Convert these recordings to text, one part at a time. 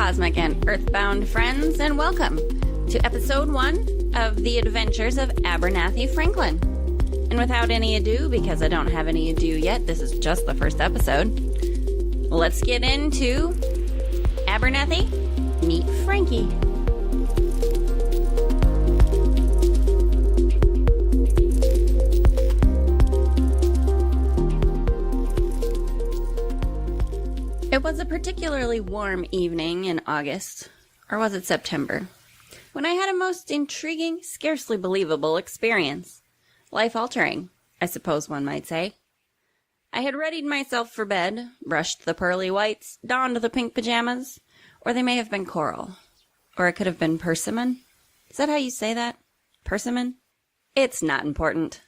cosmic and earthbound friends, and welcome to episode 1 of The Adventures of Abernathy Franklin. And without any ado, because I don't have any ado yet, this is just the first episode, let's get into Abernathy Meet Frankie. It was a particularly warm evening in August, or was it September, when I had a most intriguing, scarcely believable experience. Life-altering, I suppose one might say. I had readied myself for bed, brushed the pearly whites, donned the pink pajamas, or they may have been coral. Or it could have been persimmon. Is that how you say that? Persimmon? It's not important.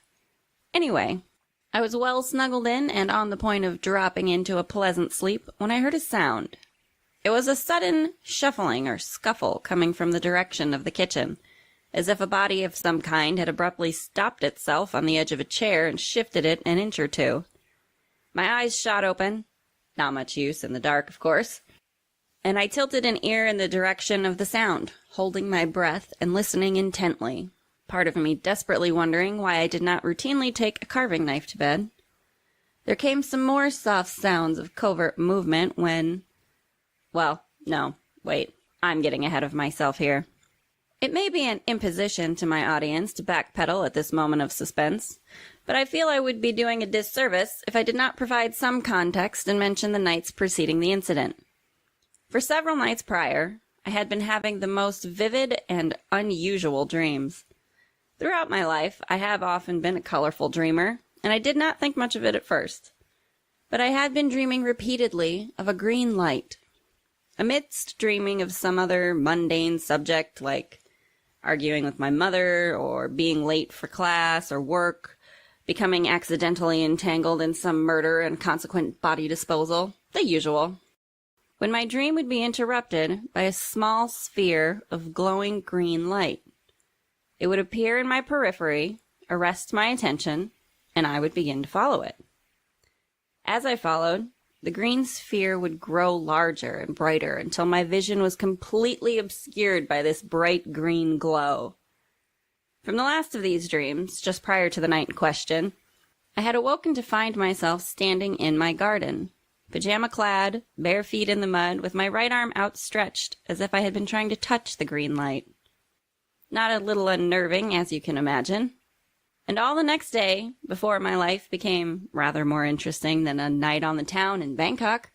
Anyway, I was well snuggled in and on the point of dropping into a pleasant sleep when I heard a sound. It was a sudden shuffling or scuffle coming from the direction of the kitchen, as if a body of some kind had abruptly stopped itself on the edge of a chair and shifted it an inch or two. My eyes shot open, not much use in the dark, of course, and I tilted an ear in the direction of the sound, holding my breath and listening intently. Part of me desperately wondering why I did not routinely take a carving knife to bed. There came some more soft sounds of covert movement when... Well, no, wait, I'm getting ahead of myself here. It may be an imposition to my audience to backpedal at this moment of suspense, but I feel I would be doing a disservice if I did not provide some context and mention the nights preceding the incident. For several nights prior, I had been having the most vivid and unusual dreams. Throughout my life, I have often been a colorful dreamer, and I did not think much of it at first. But I had been dreaming repeatedly of a green light. Amidst dreaming of some other mundane subject, like arguing with my mother, or being late for class or work, becoming accidentally entangled in some murder and consequent body disposal, the usual. When my dream would be interrupted by a small sphere of glowing green light. It would appear in my periphery, arrest my attention, and I would begin to follow it. As I followed, the green sphere would grow larger and brighter until my vision was completely obscured by this bright green glow. From the last of these dreams, just prior to the night in question, I had awoken to find myself standing in my garden, pajama-clad, bare feet in the mud, with my right arm outstretched as if I had been trying to touch the green light. Not a little unnerving, as you can imagine. And all the next day, before my life became rather more interesting than a night on the town in Bangkok,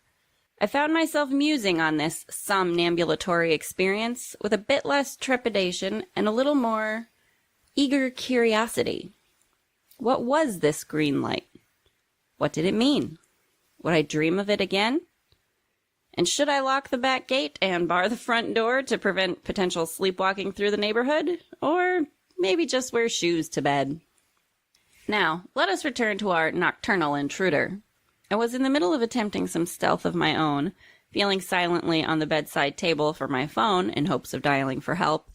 I found myself musing on this somnambulatory experience with a bit less trepidation and a little more eager curiosity. What was this green light? What did it mean? Would I dream of it again? And should I lock the back gate and bar the front door to prevent potential sleepwalking through the neighborhood? Or maybe just wear shoes to bed? Now, let us return to our nocturnal intruder. I was in the middle of attempting some stealth of my own, feeling silently on the bedside table for my phone in hopes of dialing for help,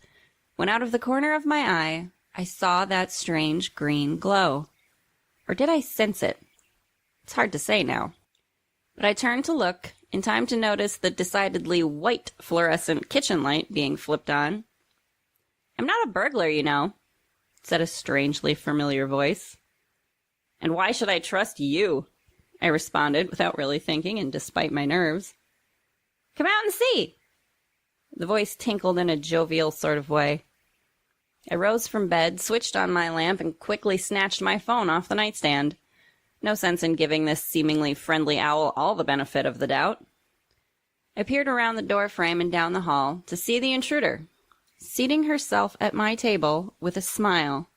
when out of the corner of my eye, I saw that strange green glow. Or did I sense it? It's hard to say now. But I turned to look, in time to notice the decidedly white fluorescent kitchen light being flipped on. "I'm not a burglar, you know," said a strangely familiar voice. "And why should I trust you?" I responded without really thinking and despite my nerves. "Come out and see." The voice tinkled in a jovial sort of way. I rose from bed, switched on my lamp, and quickly snatched my phone off the nightstand. No sense in giving this seemingly friendly owl all the benefit of the doubt. I peered around the door frame and down the hall to see the intruder, seating herself at my table with a smile.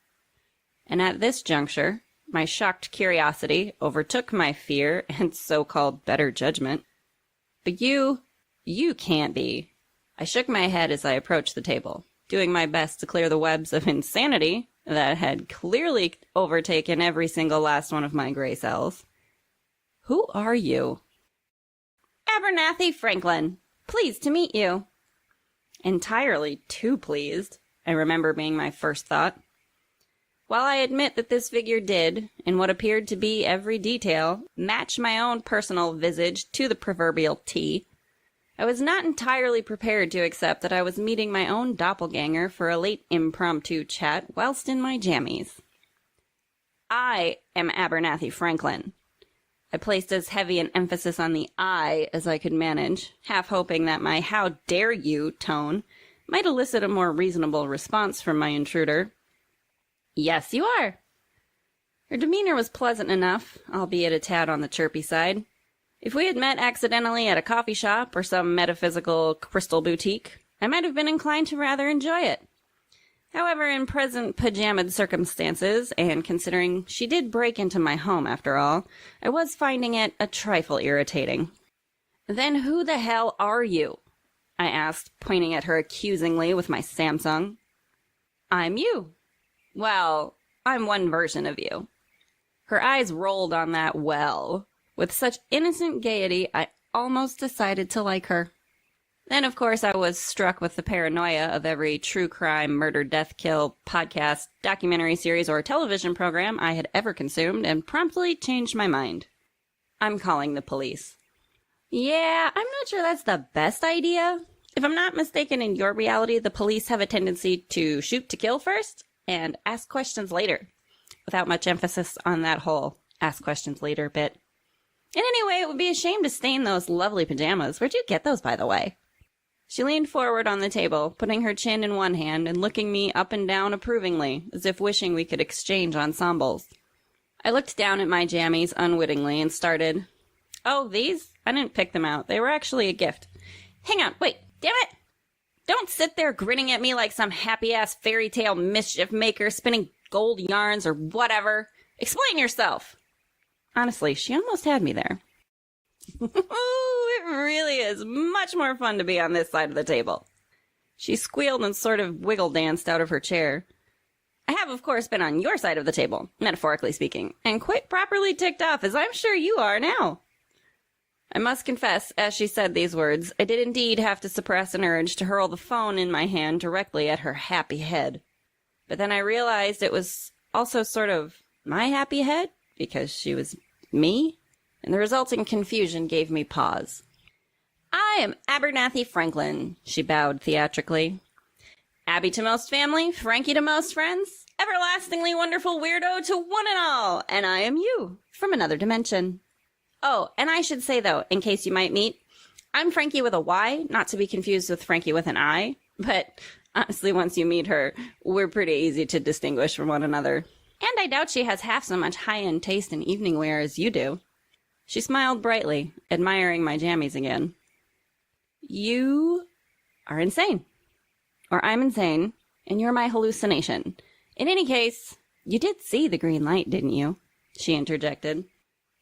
And at this juncture, my shocked curiosity overtook my fear and so-called better judgment. "But you can't be." I shook my head as I approached the table, doing my best to clear the webs of insanity that had clearly overtaken every single last one of my gray cells. "Who are you?" "Abernathy Franklin. Pleased to meet you." Entirely too pleased, I remember being my first thought. While I admit that this figure did, in what appeared to be every detail, match my own personal visage to the proverbial T, I was not entirely prepared to accept that I was meeting my own doppelganger for a late impromptu chat whilst in my jammies. I am Abernathy Franklin. I placed as heavy an emphasis on the I as I could manage, half hoping that my "how dare you" tone might elicit a more reasonable response from my intruder. Yes, you are. Her demeanor was pleasant enough, albeit a tad on the chirpy side. If we had met accidentally at a coffee shop or some metaphysical crystal boutique, I might have been inclined to rather enjoy it. However, in present pajamaed circumstances, and considering she did break into my home after all, I was finding it a trifle irritating. Then who the hell are you? I asked, pointing at her accusingly with my Samsung. I'm you. Well, I'm one version of you. Her eyes rolled on that well. With such innocent gaiety, I almost decided to like her. Then, of course, I was struck with the paranoia of every true crime, murder, death, kill, podcast, documentary series, or television program I had ever consumed, and promptly changed my mind. I'm calling the police. Yeah, I'm not sure that's the best idea. If I'm not mistaken, in your reality, the police have a tendency to shoot to kill first and ask questions later, without much emphasis on that whole ask questions later bit. And anyway, it would be a shame to stain those lovely pajamas. Where'd you get those, by the way? She leaned forward on the table, putting her chin in one hand and looking me up and down approvingly, as if wishing we could exchange ensembles. I looked down at my jammies unwittingly and started, "Oh, these? I didn't pick them out. They were actually a gift. Hang on, wait, damn it! Don't sit there grinning at me like some happy-ass fairy tale mischief maker spinning gold yarns or whatever. Explain yourself!" Honestly, she almost had me there. It really is much more fun to be on this side of the table. She squealed and sort of wiggle danced out of her chair. I have, of course, been on your side of the table, metaphorically speaking, and quite properly ticked off, as I'm sure you are now. I must confess, as she said these words, I did indeed have to suppress an urge to hurl the phone in my hand directly at her happy head. But then I realized it was also sort of my happy head, because she was me, and the resulting confusion gave me pause. I am Abernathy Franklin, she bowed theatrically. Abby to most family, Frankie to most friends, everlastingly wonderful weirdo to one and all, and I am you, from another dimension. Oh, and I should say, though, in case you might meet, I'm Frankie with a Y, not to be confused with Frankie with an I, but honestly, once you meet her, we're pretty easy to distinguish from one another. And I doubt she has half so much high-end taste in evening wear as you do. She smiled brightly, admiring my jammies again. You are insane. Or I'm insane, and you're my hallucination. In any case, you did see the green light, didn't you? She interjected.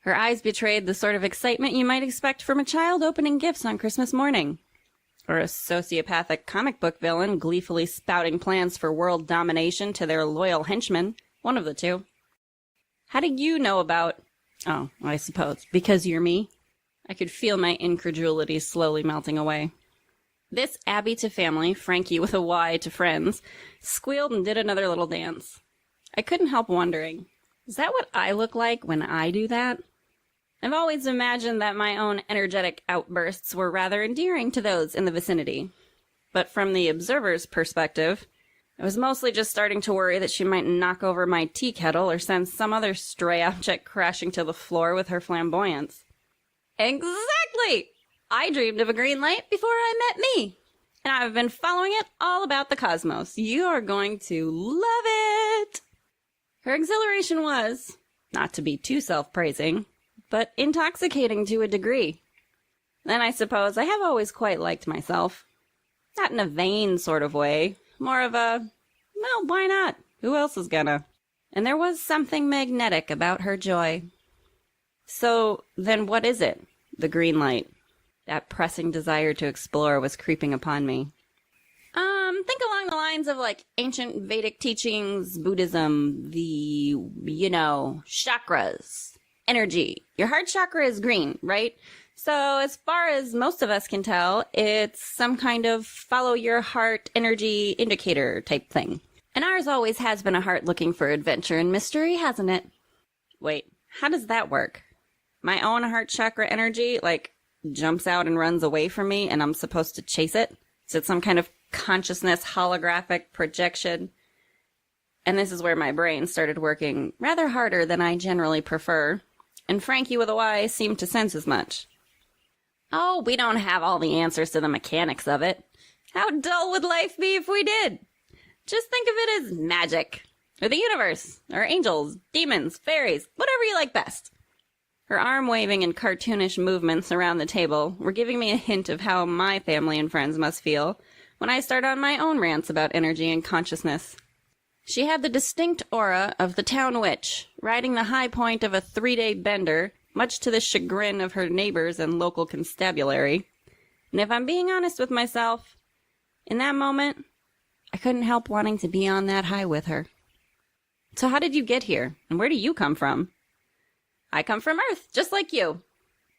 Her eyes betrayed the sort of excitement you might expect from a child opening gifts on Christmas morning. Or a sociopathic comic book villain gleefully spouting plans for world domination to their loyal henchmen. One of the two. How do you know about... Oh, I suppose, because you're me? I could feel my incredulity slowly melting away. This Abby to family, Frankie with a Y to friends, squealed and did another little dance. I couldn't help wondering, is that what I look like when I do that? I've always imagined that my own energetic outbursts were rather endearing to those in the vicinity. But from the observer's perspective, I was mostly just starting to worry that she might knock over my tea kettle or send some other stray object crashing to the floor with her flamboyance. Exactly! I dreamed of a green light before I met me, and I've been following it all about the cosmos. You are going to love it! Her exhilaration was, not to be too self-praising, but intoxicating to a degree. Then I suppose I have always quite liked myself. Not in a vain sort of way. More of a, well, why not? Who else is gonna? And there was something magnetic about her joy. So, then what is it? The green light. That pressing desire to explore was creeping upon me. Think along the lines of, like, ancient Vedic teachings, Buddhism, the, chakras, energy. Your heart chakra is green, right? So as far as most of us can tell, it's some kind of follow your heart energy indicator type thing. And ours always has been a heart looking for adventure and mystery, hasn't it? Wait, how does that work? My own heart chakra energy, like, jumps out and runs away from me, and I'm supposed to chase it. So it's some kind of consciousness holographic projection. And this is where my brain started working rather harder than I generally prefer. And Frankie with a Y seemed to sense as much. Oh, we don't have all the answers to the mechanics of it. How dull would life be if we did? Just think of it as magic, or the universe, or angels, demons, fairies, whatever you like best. Her arm waving and cartoonish movements around the table were giving me a hint of how my family and friends must feel when I start on my own rants about energy and consciousness. She had the distinct aura of the town witch, riding the high point of a 3-day bender, much to the chagrin of her neighbors and local constabulary. And if I'm being honest with myself, in that moment, I couldn't help wanting to be on that high with her. So how did you get here, and where do you come from? I come from Earth, just like you,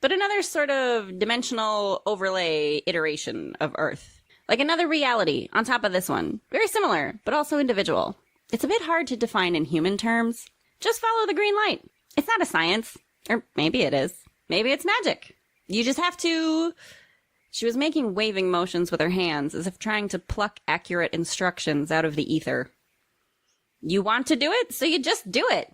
but another sort of dimensional overlay iteration of Earth. Like another reality on top of this one. Very similar, but also individual. It's a bit hard to define in human terms. Just follow the green light. It's not a science. Or maybe it is. Maybe it's magic. You just have to... She was making waving motions with her hands, as if trying to pluck accurate instructions out of the ether. You want to do it, so you just do it.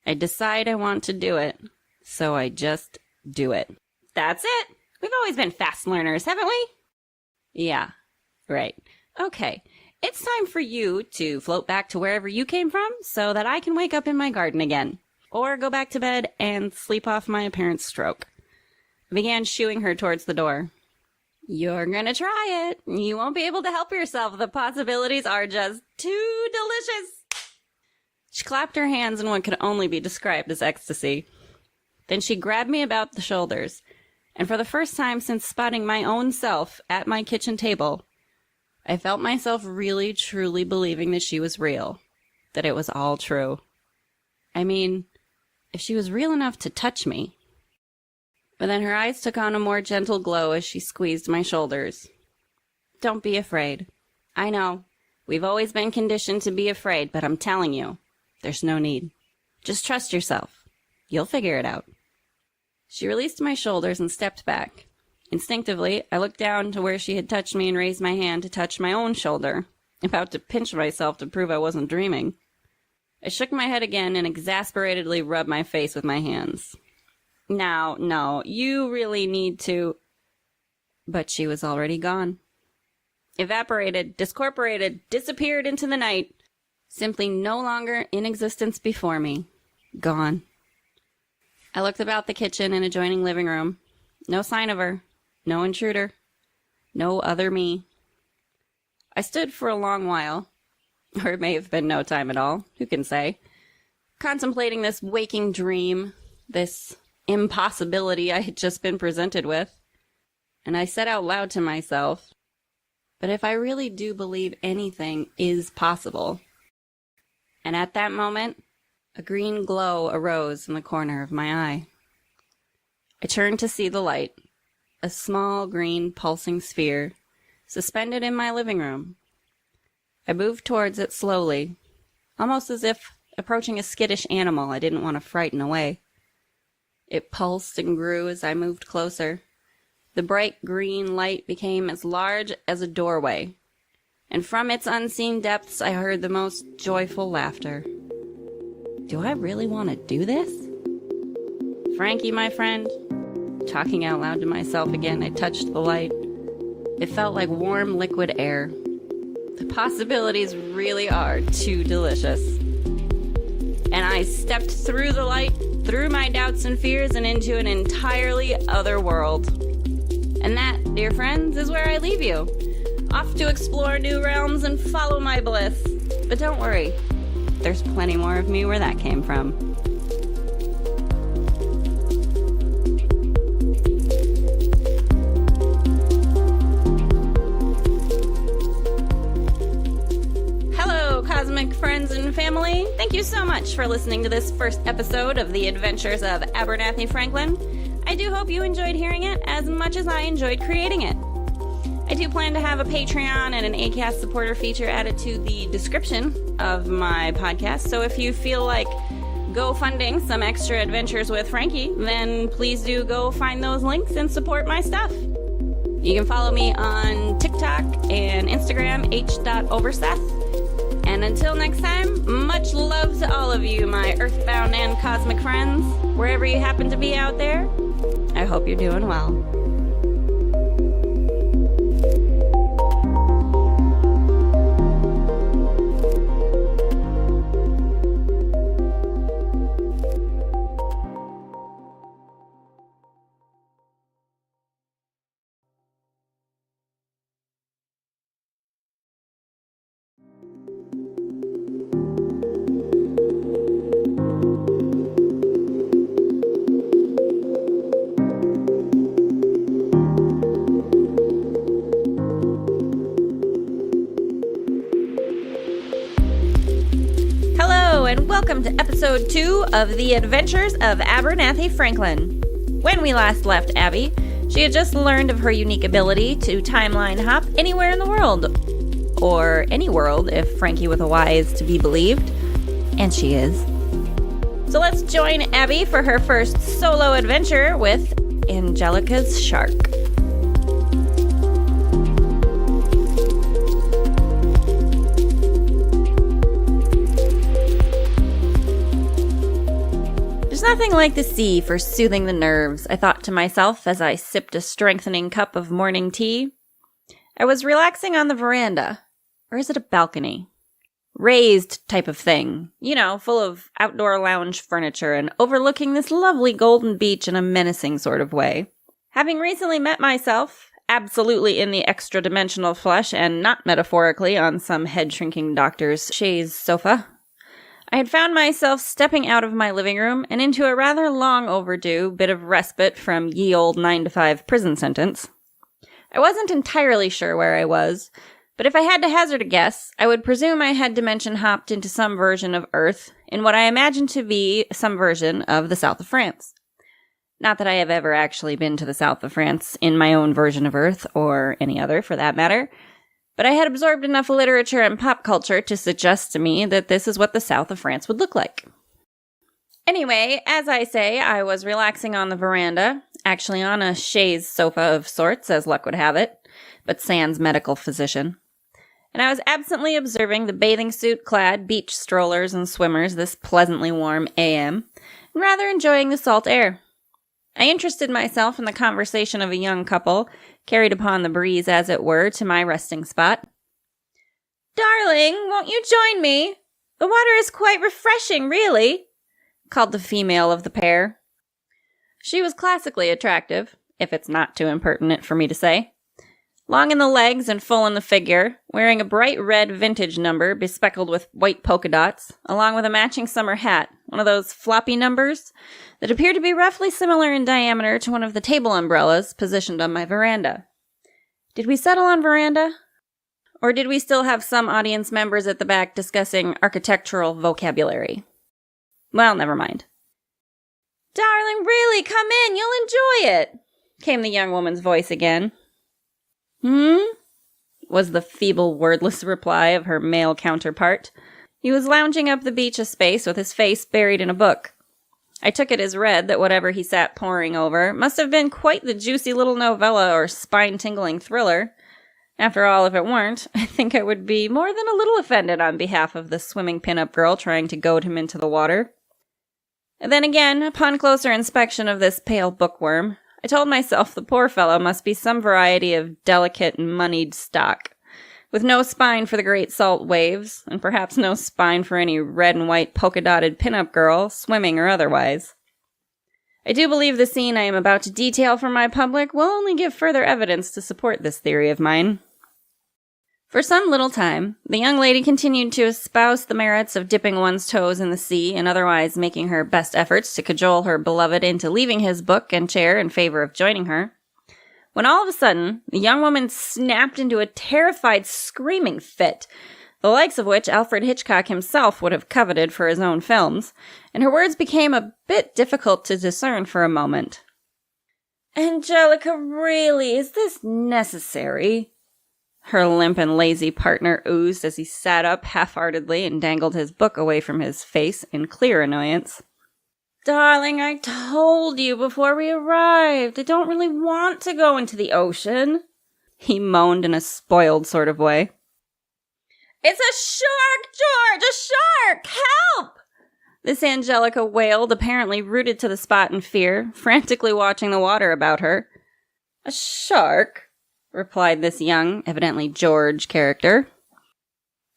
I decide I want to do it, so I just do it. That's it. We've always been fast learners, haven't we? Yeah, right. Okay. It's time for you to float back to wherever you came from so that I can wake up in my garden again. Or go back to bed and sleep off my apparent stroke. I began shooing her towards the door. You're gonna try it. You won't be able to help yourself. The possibilities are just too delicious. She clapped her hands in what could only be described as ecstasy. Then she grabbed me about the shoulders, and for the first time since spotting my own self at my kitchen table, I felt myself really, truly believing that she was real. That it was all true. I mean, if she was real enough to touch me. But then her eyes took on a more gentle glow as she squeezed my shoulders. Don't be afraid. I know, we've always been conditioned to be afraid, but I'm telling you, there's no need. Just trust yourself. You'll figure it out. She released my shoulders and stepped back. Instinctively, I looked down to where she had touched me and raised my hand to touch my own shoulder, about to pinch myself to prove I wasn't dreaming. I shook my head again and exasperatedly rubbed my face with my hands. Now, no, you really need to... But she was already gone. Evaporated, discorporated, disappeared into the night, simply no longer in existence before me. Gone. I looked about the kitchen and adjoining living room. No sign of her. No intruder. No other me. I stood for a long while, or it may have been no time at all, who can say, contemplating this waking dream, this impossibility I had just been presented with. And I said out loud to myself, but if I really do believe anything is possible. And at that moment, a green glow arose in the corner of my eye. I turned to see the light, a small green pulsing sphere, suspended in my living room. I moved towards it slowly, almost as if approaching a skittish animal I didn't want to frighten away. It pulsed and grew as I moved closer. The bright green light became as large as a doorway, and from its unseen depths I heard the most joyful laughter. Do I really want to do this? Frankie, my friend, talking out loud to myself again, I touched the light. It felt like warm liquid air. The possibilities really are too delicious. And I stepped through the light, through my doubts and fears, and into an entirely other world. And that, dear friends, is where I leave you. Off to explore new realms and follow my bliss. But don't worry, there's plenty more of me where that came from. Hello, cosmic friends and family. Thank you so much for listening to this first episode of The Adventures of Abernathy Franklin. I do hope you enjoyed hearing it as much as I enjoyed creating it. I do plan to have a Patreon and an Acast supporter feature added to the description of my podcast, so if you feel like go funding some extra adventures with Frankie, then please do go find those links and support my stuff. You can follow me on TikTok and Instagram, h.overseth. And until next time, much love to all of you, my earthbound and cosmic friends. Wherever you happen to be out there, I hope you're doing well. And welcome to episode 2 of The Adventures of Abernathy Franklin. When we last left Abby, she had just learned of her unique ability to timeline hop anywhere in the world. Or any world, if Frankie with a Y is to be believed. And she is. So let's join Abby for her first solo adventure with Angelica's Shark. Nothing like the sea for soothing the nerves, I thought to myself as I sipped a strengthening cup of morning tea. I was relaxing on the veranda. Or is it a balcony? Raised type of thing. You know, full of outdoor lounge furniture and overlooking this lovely golden beach in a menacing sort of way. Having recently met myself, absolutely in the extra-dimensional flesh and not metaphorically on some head-shrinking doctor's chaise sofa, I had found myself stepping out of my living room and into a rather long overdue bit of respite from ye old 9-to-5 prison sentence. I wasn't entirely sure where I was, but if I had to hazard a guess, I would presume I had dimension hopped into some version of Earth in what I imagine to be some version of the south of France. Not that I have ever actually been to the south of France in my own version of Earth, or any other for that matter, but I had absorbed enough literature and pop culture to suggest to me that this is what the south of France would look like. Anyway, as I say, I was relaxing on the veranda, actually on a chaise sofa of sorts, as luck would have it, but sans medical physician. And I was absently observing the bathing suit-clad beach strollers and swimmers this pleasantly warm AM, and rather enjoying the salt air. I interested myself in the conversation of a young couple, carried upon the breeze, as it were, to my resting spot. "Darling, won't you join me? The water is quite refreshing, really," called the female of the pair. She was classically attractive, if it's not too impertinent for me to say. Long in the legs and full in the figure, wearing a bright red vintage number bespeckled with white polka dots, along with a matching summer hat, one of those floppy numbers that appeared to be roughly similar in diameter to one of the table umbrellas positioned on my veranda. Did we settle on veranda? Or did we still have some audience members at the back discussing architectural vocabulary? Well, never mind. "Darling, really, come in, you'll enjoy it," came the young woman's voice again. Was the feeble, wordless reply of her male counterpart. He was lounging up the beach a space with his face buried in a book. I took it as read that whatever he sat poring over must have been quite the juicy little novella or spine-tingling thriller. After all, if it weren't, I think I would be more than a little offended on behalf of the swimming pin-up girl trying to goad him into the water. And then again, upon closer inspection of this pale bookworm, I told myself the poor fellow must be some variety of delicate and moneyed stock, with no spine for the great salt waves, and perhaps no spine for any red and white polka-dotted pin-up girl, swimming or otherwise. I do believe the scene I am about to detail for my public will only give further evidence to support this theory of mine. For some little time, the young lady continued to espouse the merits of dipping one's toes in the sea and otherwise making her best efforts to cajole her beloved into leaving his book and chair in favor of joining her, when all of a sudden, the young woman snapped into a terrified screaming fit, the likes of which Alfred Hitchcock himself would have coveted for his own films, and her words became a bit difficult to discern for a moment. "Angelica, really, is this necessary?" her limp and lazy partner oozed as he sat up half-heartedly and dangled his book away from his face in clear annoyance. Darling, I told you before we arrived. I don't really want to go into the ocean, he moaned in a spoiled sort of way. It's a shark, George! A shark! Help! This Angelica wailed, apparently rooted to the spot in fear, frantically watching the water about her. A shark? Replied this young, evidently George character.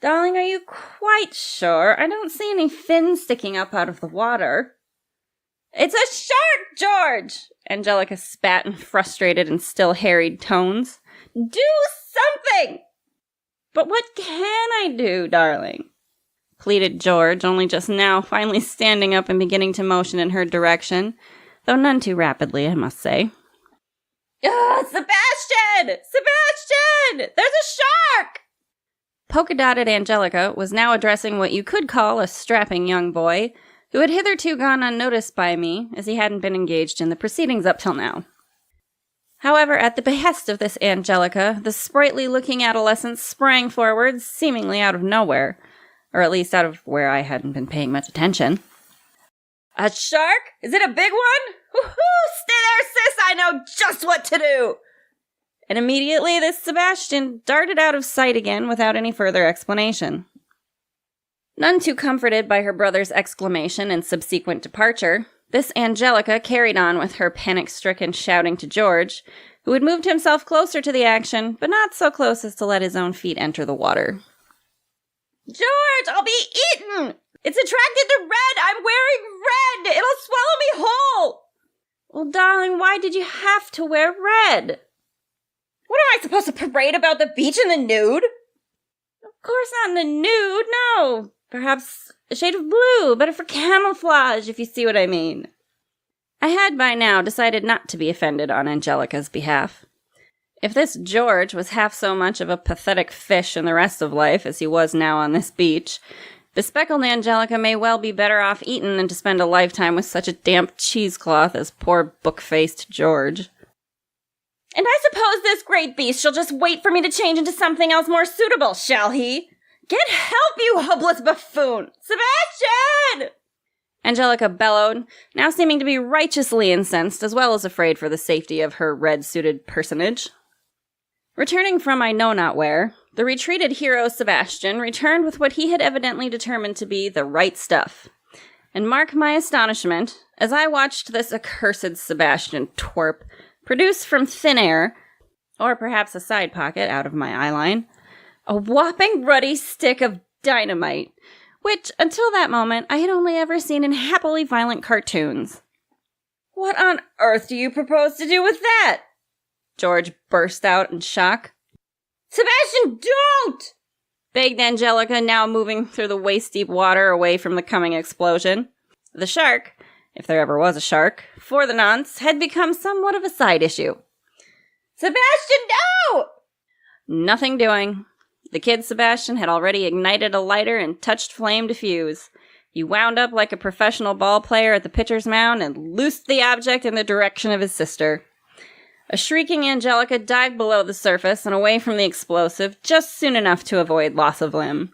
Darling, are you quite sure? I don't see any fins sticking up out of the water. It's a shark, George! Angelica spat in frustrated and still harried tones. Do something! But what can I do, darling? Pleaded George, only just now finally standing up and beginning to motion in her direction, though none too rapidly, I must say. Sebastian! Sebastian! There's a shark! Polka-dotted Angelica was now addressing what you could call a strapping young boy, who had hitherto gone unnoticed by me, as he hadn't been engaged in the proceedings up till now. However, at the behest of this Angelica, the sprightly-looking adolescent sprang forward, seemingly out of nowhere, or at least out of where I hadn't been paying much attention. A shark? Is it a big one? Woohoo! Stay there, sis! I know just what to do! And immediately this Sebastian darted out of sight again without any further explanation. None too comforted by her brother's exclamation and subsequent departure, this Angelica carried on with her panic-stricken shouting to George, who had moved himself closer to the action, but not so close as to let his own feet enter the water. George, I'll be eaten! It's attracted to red! I'm wearing red! It'll swallow me whole! Well, darling, why did you have to wear red? What am I supposed to parade about the beach in the nude? Of course not in the nude, no. Perhaps a shade of blue, better for camouflage, if you see what I mean. I had by now decided not to be offended on Angelica's behalf. If this George was half so much of a pathetic fish in the rest of life as he was now on this beach, bespeckled Angelica may well be better off eaten than to spend a lifetime with such a damp cheesecloth as poor book-faced George. And I suppose this great beast shall just wait for me to change into something else more suitable, shall he? Get help, you hopeless buffoon! Sebastian! Angelica bellowed, now seeming to be righteously incensed as well as afraid for the safety of her red-suited personage. Returning from I know not where, the retreated hero Sebastian returned with what he had evidently determined to be the right stuff. And mark my astonishment, as I watched this accursed Sebastian twerp produce from thin air, or perhaps a side pocket out of my eyeline, a whopping ruddy stick of dynamite, which, until that moment, I had only ever seen in happily violent cartoons. What on earth do you propose to do with that? George burst out in shock. Sebastian, don't! Begged Angelica, now moving through the waist-deep water away from the coming explosion. The shark, if there ever was a shark, for the nonce, had become somewhat of a side issue. Sebastian, no! Nothing doing. The kid Sebastian had already ignited a lighter and touched flame to fuse. He wound up like a professional ball player at the pitcher's mound and loosed the object in the direction of his sister. A shrieking Angelica dived below the surface and away from the explosive just soon enough to avoid loss of limb.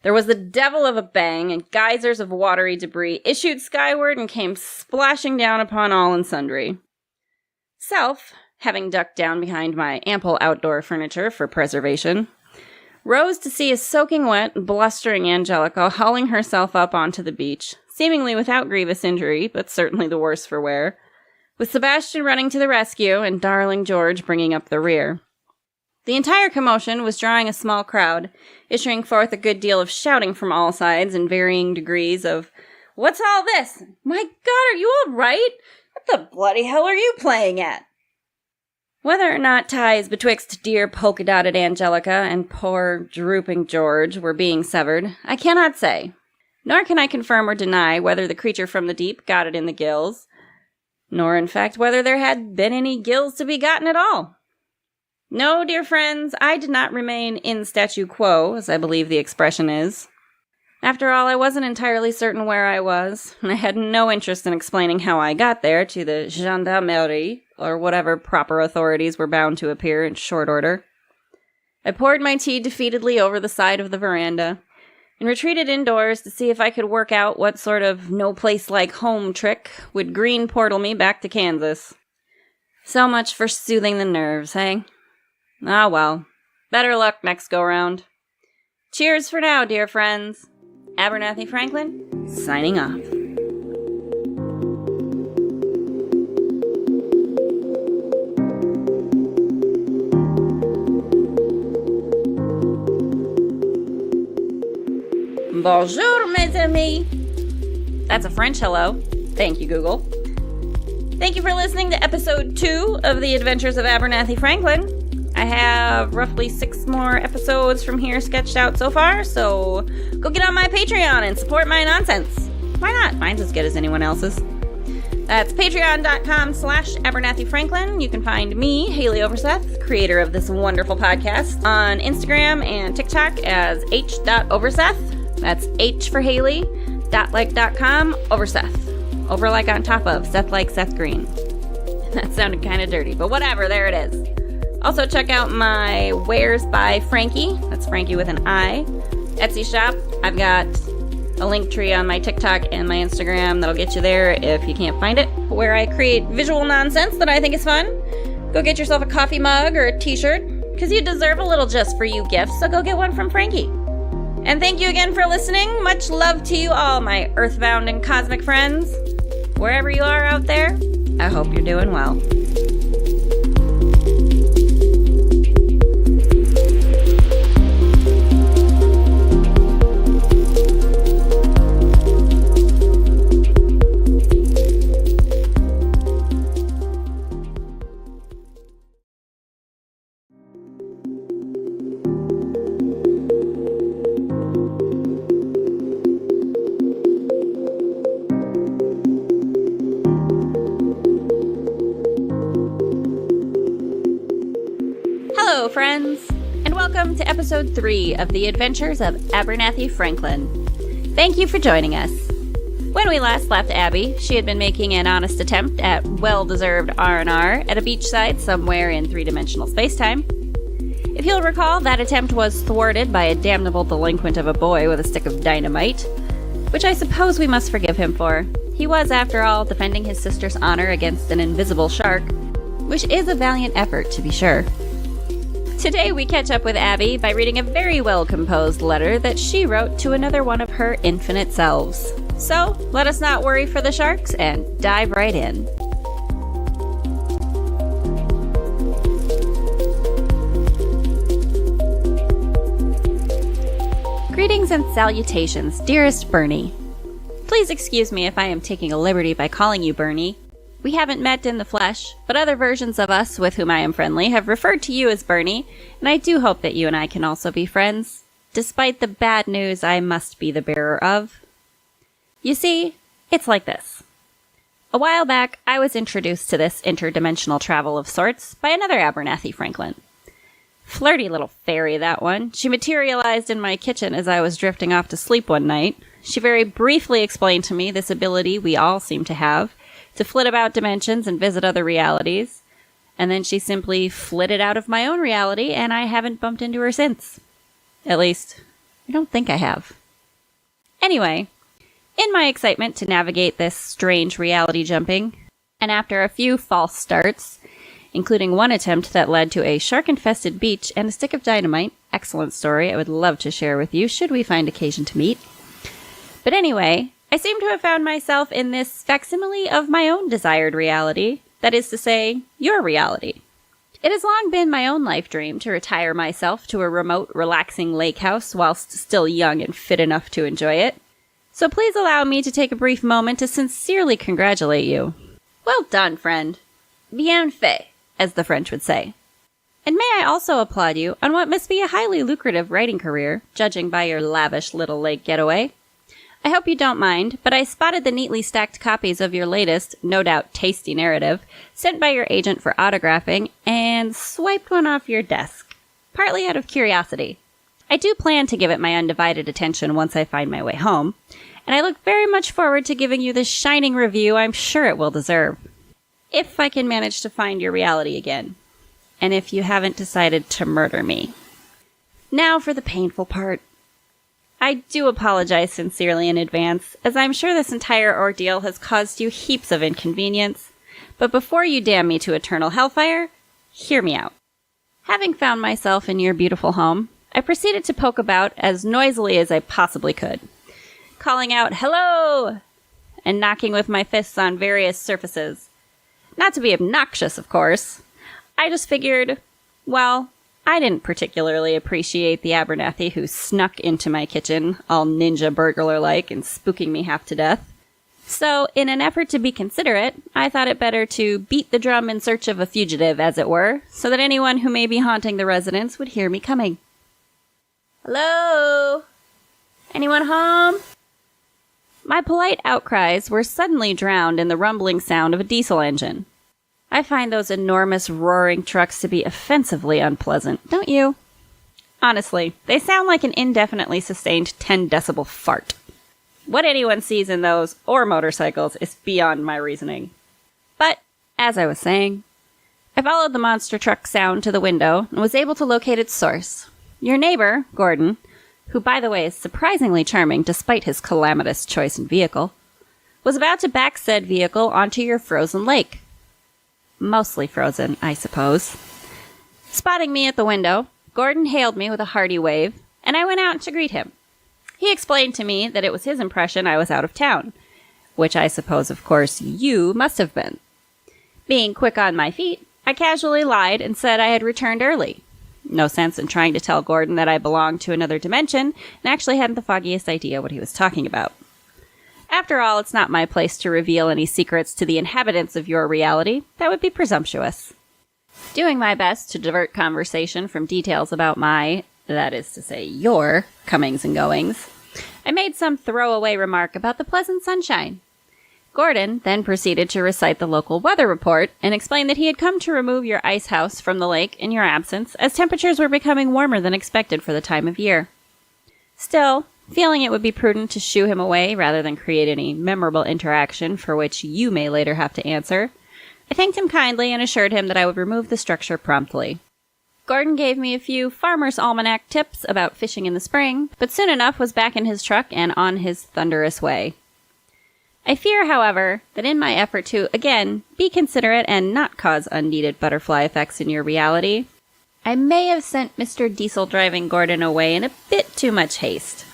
There was the devil of a bang, and geysers of watery debris issued skyward and came splashing down upon all and sundry. Self, having ducked down behind my ample outdoor furniture for preservation, rose to see a soaking wet, blustering Angelica hauling herself up onto the beach, seemingly without grievous injury, but certainly the worse for wear, with Sebastian running to the rescue and darling George bringing up the rear. The entire commotion was drawing a small crowd, issuing forth a good deal of shouting from all sides in varying degrees of, "What's all this? My God, are you all right? What the bloody hell are you playing at?" Whether or not ties betwixt dear polka-dotted Angelica and poor, drooping George were being severed, I cannot say. Nor can I confirm or deny whether the creature from the deep got it in the gills, nor, in fact, whether there had been any gills to be gotten at all. No, dear friends, I did not remain in statu quo, as I believe the expression is. After all, I wasn't entirely certain where I was, and I had no interest in explaining how I got there to the gendarmerie, or whatever proper authorities were bound to appear in short order. I poured my tea defeatedly over the side of the veranda and retreated indoors to see if I could work out what sort of no-place-like-home trick would green portal me back to Kansas. So much for soothing the nerves, hey? Ah well, better luck next go-round. Cheers for now, dear friends. Abernathy Franklin, signing off. Bonjour, mes amis. That's a French hello. Thank you, Google. Thank you for listening to episode 2 of The Adventures of Abernathy Franklin. I have roughly 6 more episodes from here sketched out so far, so go get on my Patreon and support my nonsense. Why not? Mine's as good as anyone else's. That's patreon.com/Abernathy Franklin. You can find me, Haleigh Overseth, creator of this wonderful podcast, on Instagram and TikTok as h.overseth. That's H for Haleigh, .like.com, Overseth. Over like on top of, Seth like Seth Green. That sounded kind of dirty, but whatever, there it is. Also check out my Wares by Frankie, that's Frankie with an I, Etsy shop. I've got a link tree on my TikTok and my Instagram that'll get you there if you can't find it, where I create visual nonsense that I think is fun. Go get yourself a coffee mug or a t-shirt, because you deserve a little just for you gift, so go get one from Frankie. And thank you again for listening. Much love to you all, my earthbound and cosmic friends. Wherever you are out there, I hope you're doing well. Hello, friends, and welcome to episode 3 of The Adventures of Abernathy Franklin. Thank you for joining us. When we last left Abby, she had been making an honest attempt at well-deserved R&R at a beachside somewhere in three-dimensional spacetime. If you'll recall, that attempt was thwarted by a damnable delinquent of a boy with a stick of dynamite, which I suppose we must forgive him for. He was, after all, defending his sister's honor against an invisible shark, which is a valiant effort, to be sure. Today we catch up with Abby by reading a very well-composed letter that she wrote to another one of her infinite selves. So, let us not worry for the sharks and dive right in. Greetings and salutations, dearest Bernie. Please excuse me if I am taking a liberty by calling you Bernie. We haven't met in the flesh, but other versions of us with whom I am friendly have referred to you as Bernie, and I do hope that you and I can also be friends, despite the bad news I must be the bearer of. You see, it's like this. A while back, I was introduced to this interdimensional travel of sorts by another Abernathy Franklin. Flirty little fairy, that one. She materialized in my kitchen as I was drifting off to sleep one night. She very briefly explained to me this ability we all seem to have, to flit about dimensions and visit other realities, and then she simply flitted out of my own reality, and I haven't bumped into her since. At least, I don't think I have. Anyway, in my excitement to navigate this strange reality jumping, and after a few false starts, including one attempt that led to a shark-infested beach and a stick of dynamite, excellent story I would love to share with you should we find occasion to meet. But anyway, I seem to have found myself in this facsimile of my own desired reality, that is to say, your reality. It has long been my own life dream to retire myself to a remote, relaxing lake house whilst still young and fit enough to enjoy it. So please allow me to take a brief moment to sincerely congratulate you. Well done, friend. Bien fait, as the French would say. And may I also applaud you on what must be a highly lucrative writing career, judging by your lavish little lake getaway. I hope you don't mind, but I spotted the neatly stacked copies of your latest, no doubt tasty narrative, sent by your agent for autographing, and swiped one off your desk, partly out of curiosity. I do plan to give it my undivided attention once I find my way home, and I look very much forward to giving you the shining review I'm sure it will deserve. If I can manage to find your reality again, and if you haven't decided to murder me. Now for the painful part. I do apologize sincerely in advance, as I'm sure this entire ordeal has caused you heaps of inconvenience. But before you damn me to eternal hellfire, hear me out. Having found myself in your beautiful home, I proceeded to poke about as noisily as I possibly could, calling out, "Hello!" and knocking with my fists on various surfaces. Not to be obnoxious, of course. I just figured, well, I didn't particularly appreciate the Abernathy who snuck into my kitchen, all ninja burglar-like and spooking me half to death. So, in an effort to be considerate, I thought it better to beat the drum in search of a fugitive, as it were, so that anyone who may be haunting the residence would hear me coming. "Hello? Anyone home?" My polite outcries were suddenly drowned in the rumbling sound of a diesel engine. I find those enormous roaring trucks to be offensively unpleasant, don't you? Honestly, they sound like an indefinitely sustained 10-decibel fart. What anyone sees in those, or motorcycles, is beyond my reasoning. But, as I was saying, I followed the monster truck sound to the window and was able to locate its source. Your neighbor, Gordon, who by the way is surprisingly charming despite his calamitous choice in vehicle, was about to back said vehicle onto your frozen lake. Mostly frozen, I suppose. Spotting me at the window, Gordon hailed me with a hearty wave, and I went out to greet him. He explained to me that it was his impression I was out of town, which I suppose, of course, you must have been. Being quick on my feet, I casually lied and said I had returned early. No sense in trying to tell Gordon that I belonged to another dimension and actually hadn't the foggiest idea what he was talking about. After all, it's not my place to reveal any secrets to the inhabitants of your reality. That would be presumptuous. Doing my best to divert conversation from details about my, that is to say, your, comings and goings, I made some throwaway remark about the pleasant sunshine. Gordon then proceeded to recite the local weather report and explain that he had come to remove your ice house from the lake in your absence, as temperatures were becoming warmer than expected for the time of year. Still, feeling it would be prudent to shoo him away rather than create any memorable interaction for which you may later have to answer, I thanked him kindly and assured him that I would remove the structure promptly. Gordon gave me a few Farmer's Almanac tips about fishing in the spring, but soon enough was back in his truck and on his thunderous way. I fear, however, that in my effort to, again, be considerate and not cause unneeded butterfly effects in your reality, I may have sent Mr. Diesel-driving Gordon away in a bit too much haste.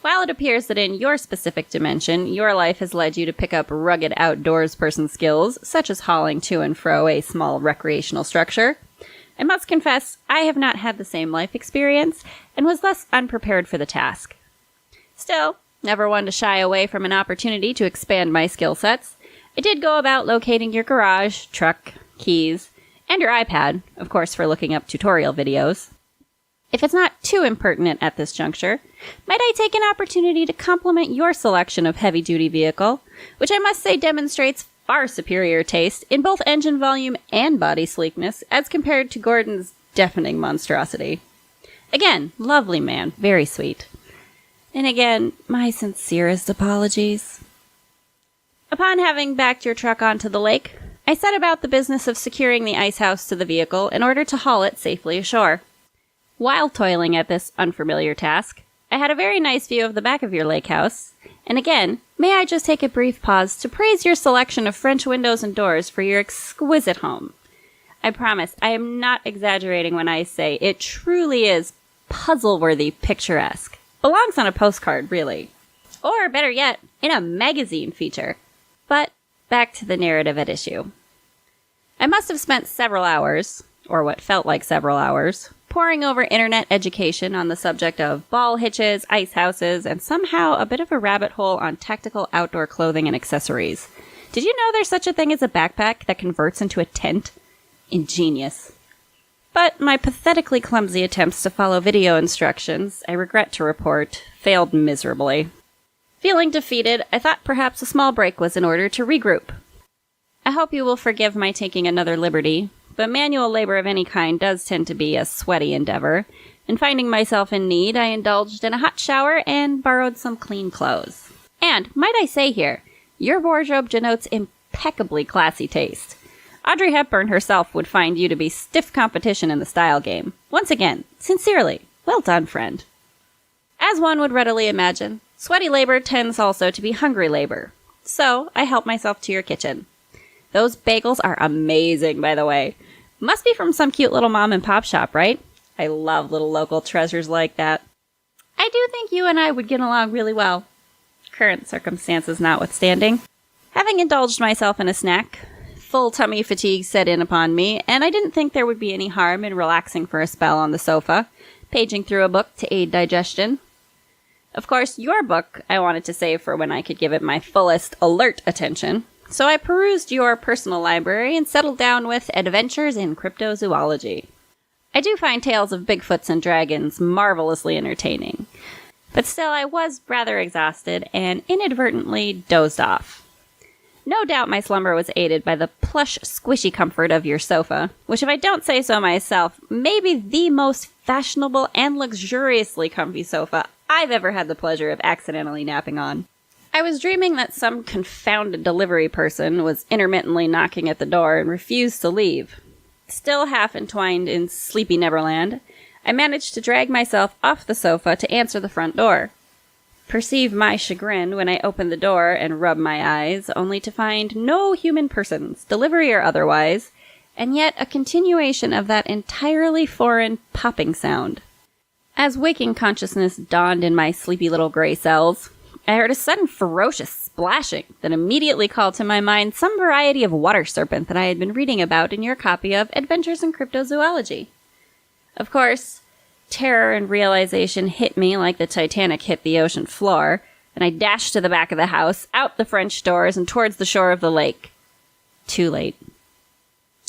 While it appears that in your specific dimension, your life has led you to pick up rugged outdoors person skills, such as hauling to and fro a small recreational structure, I must confess I have not had the same life experience and was thus unprepared for the task. Still, never one to shy away from an opportunity to expand my skill sets, I did go about locating your garage, truck, keys, and your iPad, of course for looking up tutorial videos. If it's not too impertinent at this juncture, might I take an opportunity to compliment your selection of heavy-duty vehicle, which I must say demonstrates far superior taste in both engine volume and body sleekness as compared to Gordon's deafening monstrosity. Again, lovely man, very sweet. And again, my sincerest apologies. Upon having backed your truck onto the lake, I set about the business of securing the ice house to the vehicle in order to haul it safely ashore. While toiling at this unfamiliar task, I had a very nice view of the back of your lake house, and again, may I just take a brief pause to praise your selection of French windows and doors for your exquisite home. I promise, I am not exaggerating when I say it truly is puzzle-worthy picturesque. Belongs on a postcard, really. Or, better yet, in a magazine feature. But, back to the narrative at issue. I must have spent several hours, or what felt like several hours, poring over internet education on the subject of ball hitches, ice houses, and somehow a bit of a rabbit hole on tactical outdoor clothing and accessories. Did you know there's such a thing as a backpack that converts into a tent? Ingenious. But my pathetically clumsy attempts to follow video instructions, I regret to report, failed miserably. Feeling defeated, I thought perhaps a small break was in order to regroup. I hope you will forgive my taking another liberty, but manual labor of any kind does tend to be a sweaty endeavor, and finding myself in need, I indulged in a hot shower and borrowed some clean clothes. And, might I say here, your wardrobe denotes impeccably classy taste. Audrey Hepburn herself would find you to be stiff competition in the style game. Once again, sincerely, Well done, friend. As one would readily imagine, sweaty labor tends also to be hungry labor. So I helped myself to your kitchen. Those bagels are amazing, by the way. Must be from some cute little mom and pop shop, right? I love little local treasures like that. I do think you and I would get along really well, current circumstances notwithstanding. Having indulged myself in a snack, full tummy fatigue set in upon me, and I didn't think there would be any harm in relaxing for a spell on the sofa, paging through a book to aid digestion. Of course, your book I wanted to save for when I could give it my fullest alert attention, so I perused your personal library and settled down with Adventures in Cryptozoology. I do find tales of Bigfoots and dragons marvelously entertaining, but still I was rather exhausted and inadvertently dozed off. No doubt my slumber was aided by the plush, squishy comfort of your sofa, which, if I don't say so myself, may be the most fashionable and luxuriously comfy sofa I've ever had the pleasure of accidentally napping on. I was dreaming that some confounded delivery person was intermittently knocking at the door and refused to leave. Still half entwined in sleepy Neverland, I managed to drag myself off the sofa to answer the front door. Perceive my chagrin when I opened the door and rubbed my eyes, only to find no human persons, delivery or otherwise, and yet a continuation of that entirely foreign popping sound. As waking consciousness dawned in my sleepy little gray cells, I heard a sudden ferocious splashing that immediately called to my mind some variety of water serpent that I had been reading about in your copy of Adventures in Cryptozoology. Of course, terror and realization hit me like the Titanic hit the ocean floor, and I dashed to the back of the house, out the French doors, and towards the shore of the lake. Too late.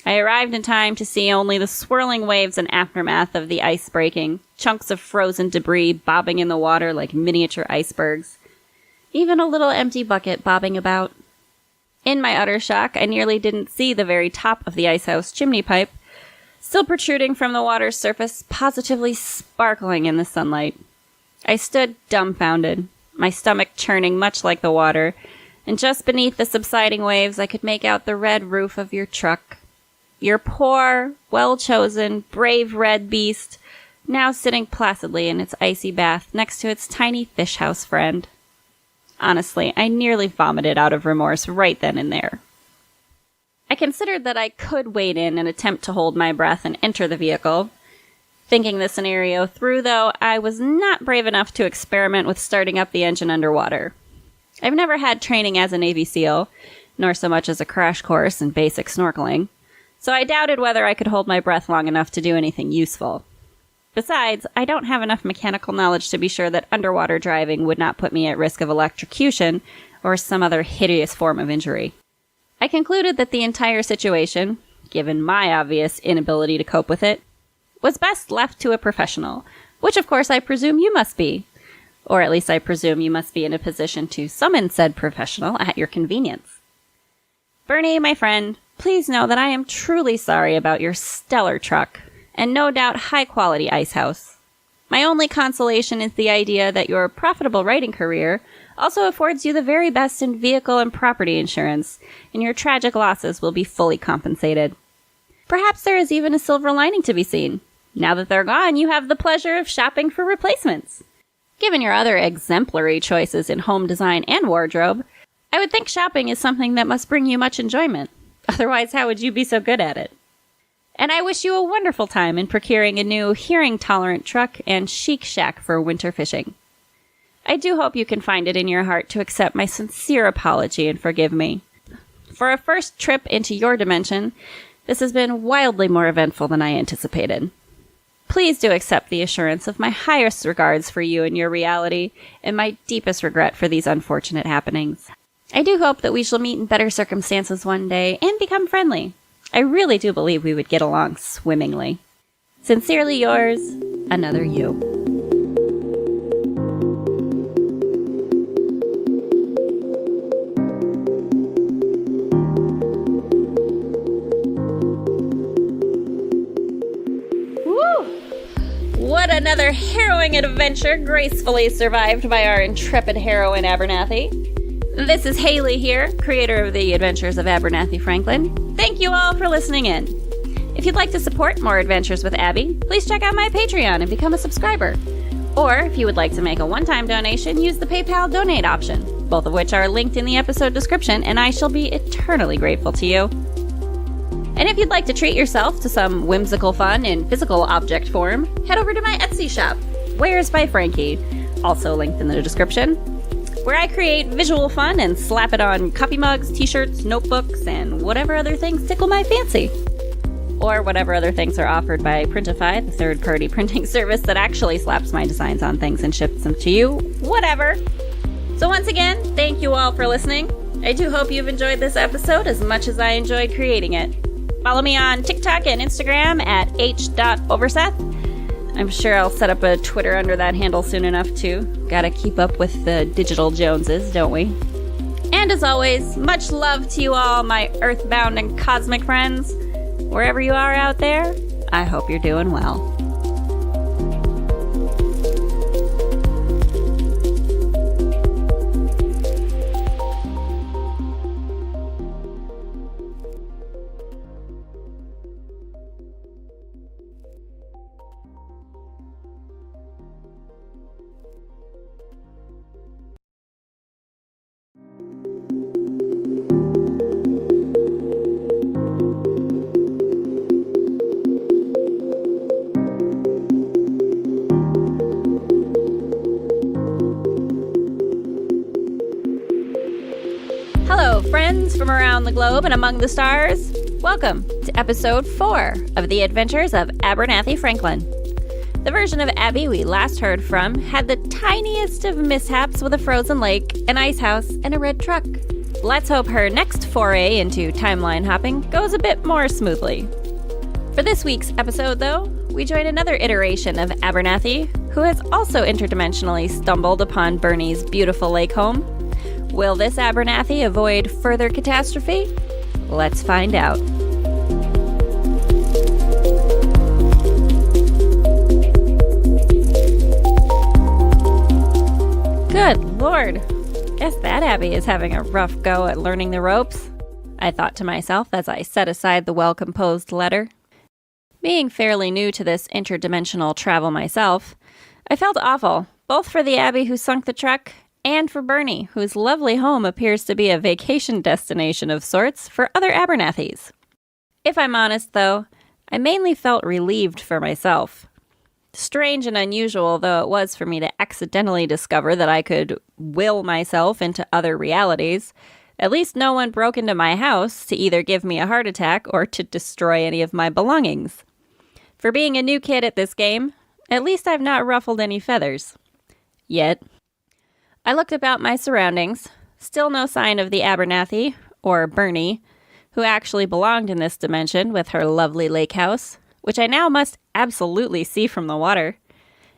I arrived in time to see only the swirling waves and aftermath of the ice breaking, chunks of frozen debris bobbing in the water like miniature icebergs. Even a little empty bucket bobbing about. In my utter shock, I nearly didn't see the very top of the icehouse chimney pipe, still protruding from the water's surface, positively sparkling in the sunlight. I stood dumbfounded, my stomach churning much like the water, and just beneath the subsiding waves I could make out the red roof of your truck. Your poor, well-chosen, brave red beast, now sitting placidly in its icy bath next to its tiny fish house friend. Honestly, I nearly vomited out of remorse right then and there. I considered that I could wade in and attempt to hold my breath and enter the vehicle. Thinking the scenario through, though, I was not brave enough to experiment with starting up the engine underwater. I've never had training as a Navy SEAL, nor so much as a crash course in basic snorkeling, so I doubted whether I could hold my breath long enough to do anything useful. Besides, I don't have enough mechanical knowledge to be sure that underwater driving would not put me at risk of electrocution or some other hideous form of injury. I concluded that the entire situation, given my obvious inability to cope with it, was best left to a professional, which of course I presume you must be. Or at least I presume you must be in a position to summon said professional at your convenience. Bernie, my friend, please know that I am truly sorry about your stellar truck, and no doubt high-quality icehouse. My only consolation is the idea that your profitable writing career also affords you the very best in vehicle and property insurance, and your tragic losses will be fully compensated. Perhaps there is even a silver lining to be seen. Now that they're gone, you have the pleasure of shopping for replacements. Given your other exemplary choices in home design and wardrobe, I would think shopping is something that must bring you much enjoyment. Otherwise, how would you be so good at it? And I wish you a wonderful time in procuring a new hearing-tolerant truck and chic shack for winter fishing. I do hope you can find it in your heart to accept my sincere apology and forgive me. For a first trip into your dimension, this has been wildly more eventful than I anticipated. Please do accept the assurance of my highest regards for you and your reality, and my deepest regret for these unfortunate happenings. I do hope that we shall meet in better circumstances one day and become friendly. I really do believe we would get along swimmingly. Sincerely yours, Another You. Woo! What another harrowing adventure gracefully survived by our intrepid heroine Abernathy. This is Haleigh here, creator of the Adventures of Abernathy Franklin. Thank you all for listening in. If you'd like to support more adventures with Abby, please check out my Patreon and become a subscriber. Or if you would like to make a one-time donation, use the PayPal donate option, both of which are linked in the episode description, and I shall be eternally grateful to you. And if you'd like to treat yourself to some whimsical fun in physical object form, head over to my Etsy shop, Where's by Frankie, also linked in the description, where I create visual fun and slap it on coffee mugs, t-shirts, notebooks, and whatever other things tickle my fancy. Or whatever other things are offered by Printify, the third-party printing service that actually slaps my designs on things and ships them to you. Whatever. So once again, thank you all for listening. I do hope you've enjoyed this episode as much as I enjoyed creating it. Follow me on TikTok and Instagram at h.overseth. I'm sure I'll set up a Twitter under that handle soon enough, too. Gotta keep up with the digital Joneses, don't we? And as always, much love to you all, my earthbound and cosmic friends. Wherever you are out there, I hope you're doing well. Hello, friends from around the globe and among the stars. Welcome to episode 4 of The Adventures of Abernathy Franklin. The version of Abby we last heard from had the tiniest of mishaps with a frozen lake, an ice house, and a red truck. Let's hope her next foray into timeline hopping goes a bit more smoothly. For this week's episode, though, we join another iteration of Abernathy, who has also interdimensionally stumbled upon Bernie's beautiful lake home. Will this Abernathy avoid further catastrophe? Let's find out. Good Lord. Guess that Abby is having a rough go at learning the ropes, I thought to myself as I set aside the well-composed letter. Being fairly new to this interdimensional travel myself, I felt awful, both for the Abby who sunk the truck and for Bernie, whose lovely home appears to be a vacation destination of sorts for other Abernathys. If I'm honest, though, I mainly felt relieved for myself. Strange and unusual though it was for me to accidentally discover that I could will myself into other realities, at least no one broke into my house to either give me a heart attack or to destroy any of my belongings. For being a new kid at this game, at least I've not ruffled any feathers. Yet. I looked about my surroundings, still no sign of the Abernathy, or Bernie, who actually belonged in this dimension with her lovely lake house, which I now must absolutely see from the water.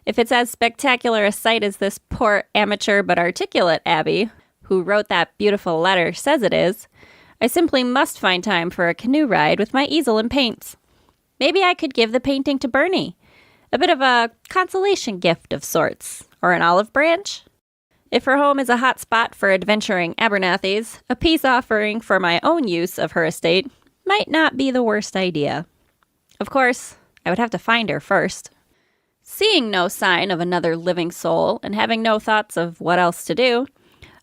If it's as spectacular a sight as this poor amateur but articulate Abby, who wrote that beautiful letter, says it is, I simply must find time for a canoe ride with my easel and paints. Maybe I could give the painting to Bernie, a bit of a consolation gift of sorts, or an olive branch. If her home is a hot spot for adventuring Abernathys, a peace offering for my own use of her estate might not be the worst idea. Of course, I would have to find her first. Seeing no sign of another living soul and having no thoughts of what else to do,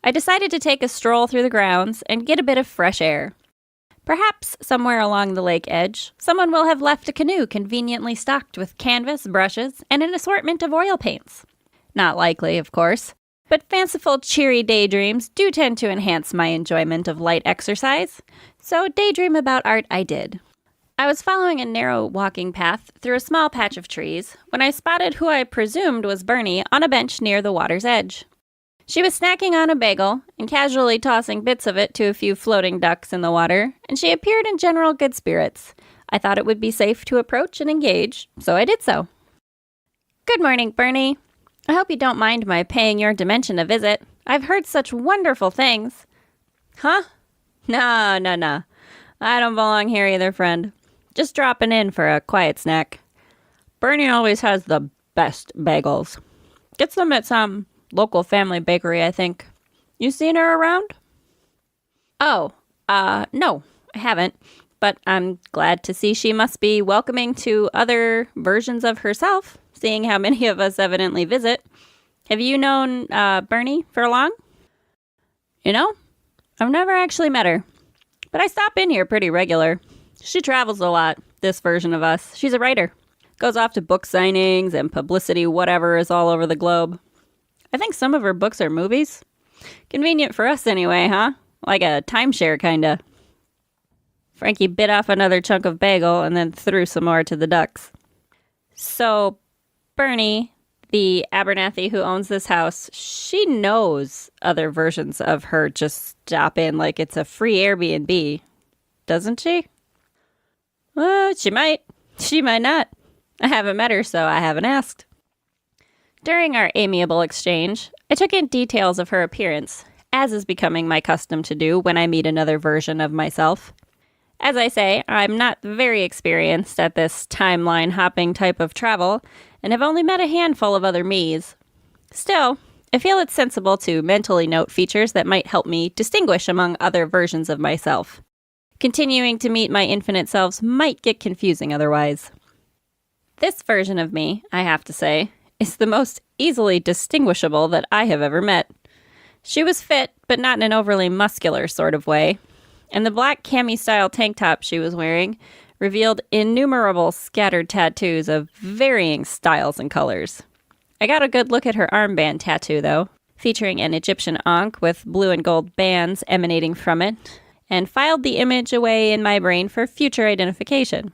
I decided to take a stroll through the grounds and get a bit of fresh air. Perhaps somewhere along the lake edge, someone will have left a canoe conveniently stocked with canvas, brushes, and an assortment of oil paints. Not likely, of course. But fanciful, cheery daydreams do tend to enhance my enjoyment of light exercise, so daydream about art I did. I was following a narrow walking path through a small patch of trees when I spotted who I presumed was Bernie on a bench near the water's edge. She was snacking on a bagel and casually tossing bits of it to a few floating ducks in the water, and she appeared in general good spirits. I thought it would be safe to approach and engage, so I did so. "Good morning, Bernie. I hope you don't mind my paying your dimension a visit. I've heard such wonderful things." "Huh? No. I don't belong here either, friend. Just dropping in for a quiet snack. Bernie always has the best bagels. Gets them at some local family bakery, I think. You seen her around?" No, I haven't. but I'm glad to see she must be welcoming to other versions of herself, seeing how many of us evidently visit. Have you known Bernie for long? You know, I've never actually met her, but I stop in here pretty regular. She travels a lot, this version of us. She's a writer. Goes off to book signings and publicity whatever is all over the globe. I think some of her books are movies. Convenient for us anyway, huh? Like a timeshare, kinda. Frankie bit off another chunk of bagel and then threw some more to the ducks. So, Bernie, the Abernathy who owns this house, she knows other versions of her just stop in like it's a free Airbnb, doesn't she? She might. She might not. I haven't met her, so I haven't asked. During our amiable exchange, I took in details of her appearance, as is becoming my custom to do when I meet another version of myself. As I say, I'm not very experienced at this timeline hopping type of travel, and have only met a handful of other me's. Still, I feel it's sensible to mentally note features that might help me distinguish among other versions of myself. Continuing to meet my infinite selves might get confusing otherwise. This version of me, I have to say, is the most easily distinguishable that I have ever met. She was fit, but not in an overly muscular sort of way, and the black cami-style tank top she was wearing revealed innumerable scattered tattoos of varying styles and colors. I got a good look at her armband tattoo, though, featuring an Egyptian ankh with blue and gold bands emanating from it, and filed the image away in my brain for future identification.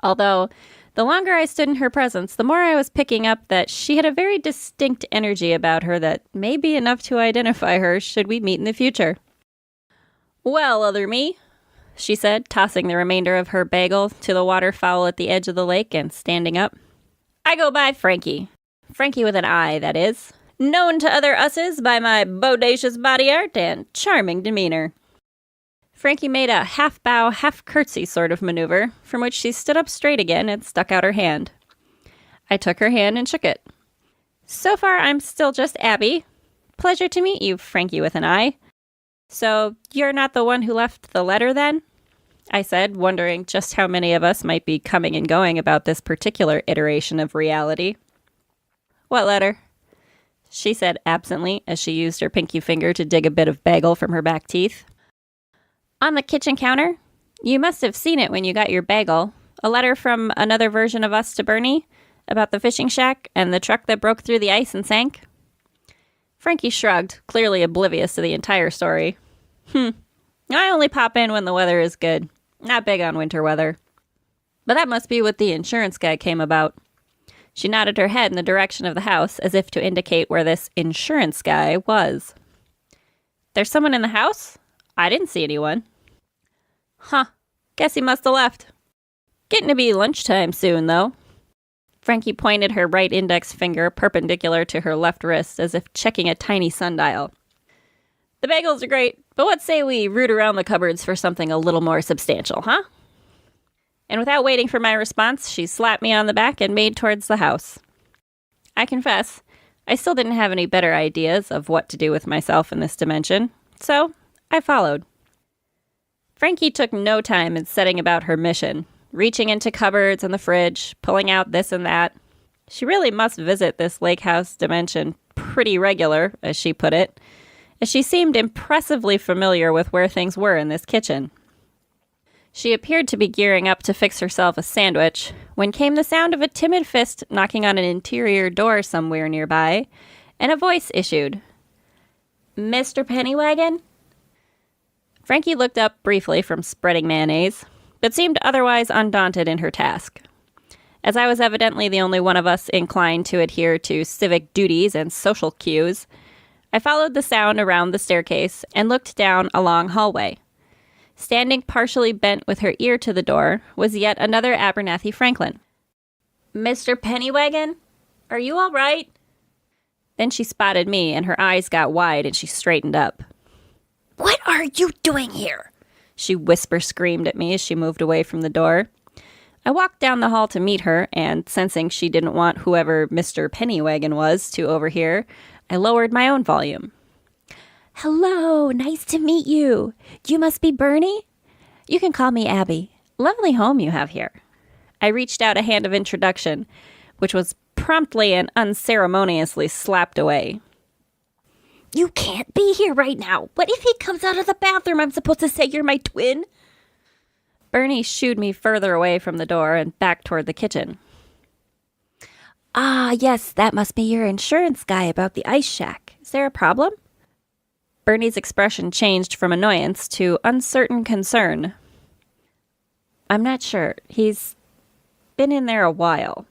Although, the longer I stood in her presence, the more I was picking up that she had a very distinct energy about her that may be enough to identify her should we meet in the future. "Well, other me," she said, tossing the remainder of her bagel to the waterfowl at the edge of the lake and standing up. "I go by Frankie. Frankie with an I, that is. Known to other usses by my bodacious body art and charming demeanor." Frankie made a half-bow, half-curtsy sort of maneuver, from which she stood up straight again and stuck out her hand. I took her hand and shook it. "So far, I'm still just Abby. Pleasure to meet you, Frankie with an I. So, you're not the one who left the letter, then?" I said, wondering just how many of us might be coming and going about this particular iteration of reality. "What letter?" she said absently as she used her pinky finger to dig a bit of bagel from her back teeth. "On the kitchen counter. You must have seen it when you got your bagel. A letter from another version of us to Bernie about the fishing shack and the truck that broke through the ice and sank." Frankie shrugged, clearly oblivious to the entire story. I only pop in when the weather is good. Not big on winter weather. But that must be what the insurance guy came about." She nodded her head in the direction of the house as if to indicate where this insurance guy was. "There's someone in the house? I didn't see anyone." "Huh. Guess he must have left. Getting to be lunchtime soon, though." Frankie pointed her right index finger perpendicular to her left wrist as if checking a tiny sundial. "The bagels are great, but what say we root around the cupboards for something a little more substantial, huh?" And without waiting for my response, she slapped me on the back and made towards the house. I confess, I still didn't have any better ideas of what to do with myself in this dimension, so I followed. Frankie took no time in setting about her mission, reaching into cupboards and the fridge, pulling out this and that. She really must visit this lake house dimension pretty regular, as she put it, as she seemed impressively familiar with where things were in this kitchen. She appeared to be gearing up to fix herself a sandwich when came the sound of a timid fist knocking on an interior door somewhere nearby, and a voice issued. "Mr. Pennywagon?" Frankie looked up briefly from spreading mayonnaise, but seemed otherwise undaunted in her task. As I was evidently the only one of us inclined to adhere to civic duties and social cues, I followed the sound around the staircase and looked down a long hallway. Standing partially bent with her ear to the door was yet another Abernathy Franklin. "Mr. Pennywagon? Are you all right?" Then she spotted me, and her eyes got wide, and she straightened up. "What are you doing here?" she whisper-screamed at me as she moved away from the door. I walked down the hall to meet her, and sensing she didn't want whoever Mr. Pennywagon was to overhear, I lowered my own volume. "Hello, nice to meet you. You must be Bernie? You can call me Abby. Lovely home you have here. I reached out a hand of introduction, which was promptly and unceremoniously slapped away. You can't be here right now. What if he comes out of the bathroom? I'm supposed to say you're my twin? Bernie shooed me further away from the door and back toward the kitchen. Ah, yes, that must be your insurance guy about the ice shack. Is there a problem? Bernie's expression changed from annoyance to uncertain concern. I'm not sure. He's been in there a while.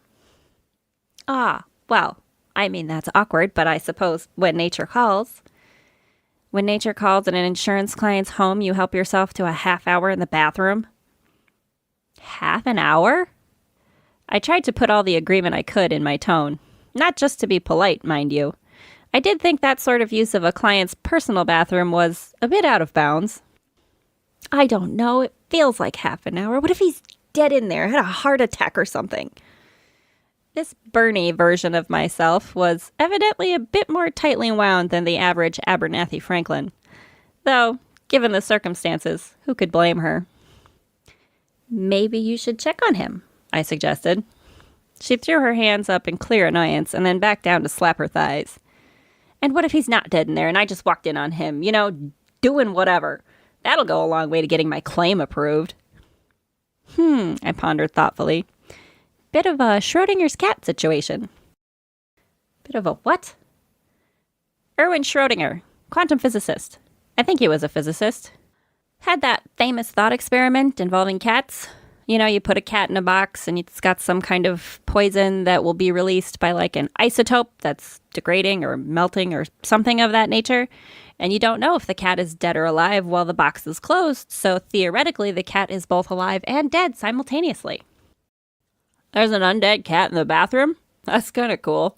Ah, well, I mean, that's awkward, but I suppose when nature calls. When nature calls at an insurance client's home, you help yourself to a half hour in the bathroom. Half an hour? I tried to put all the agreement I could in my tone. Not just to be polite, mind you. I did think that sort of use of a client's personal bathroom was a bit out of bounds. I don't know. It feels like half an hour. What if he's dead in there, had a heart attack or something? This Bernie version of myself was evidently a bit more tightly wound than the average Abernathy Franklin. Though, given the circumstances, who could blame her? Maybe you should check on him, I suggested. She threw her hands up in clear annoyance and then backed down to slap her thighs. And what if he's not dead in there and I just walked in on him, doing whatever? That'll go a long way to getting my claim approved. I pondered thoughtfully. Bit of a Schrodinger's cat situation. Bit of a what? Erwin Schrödinger, quantum physicist. I think he was a physicist. Had that famous thought experiment involving cats. You put a cat in a box and it's got some kind of poison that will be released by like an isotope that's degrading or melting or something of that nature. And you don't know if the cat is dead or alive while the box is closed. So theoretically, the cat is both alive and dead simultaneously. There's an undead cat in the bathroom? That's kind of cool.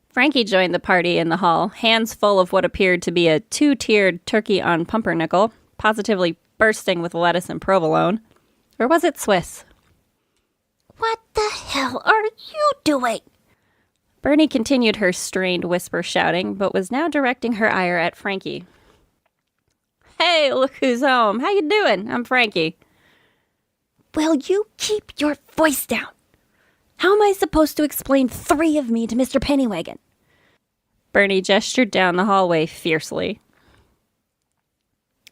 Frankie joined the party in the hall, hands full of what appeared to be a 2-tiered turkey on pumpernickel, positively bursting with lettuce and provolone. Or was it Swiss? What the hell are you doing? Bernie continued her strained whisper shouting, but was now directing her ire at Frankie. Hey, look who's home. How you doing? I'm Frankie. Will you keep your voice down? How am I supposed to explain 3 of me to Mr. Pennywagon? Bernie gestured down the hallway fiercely.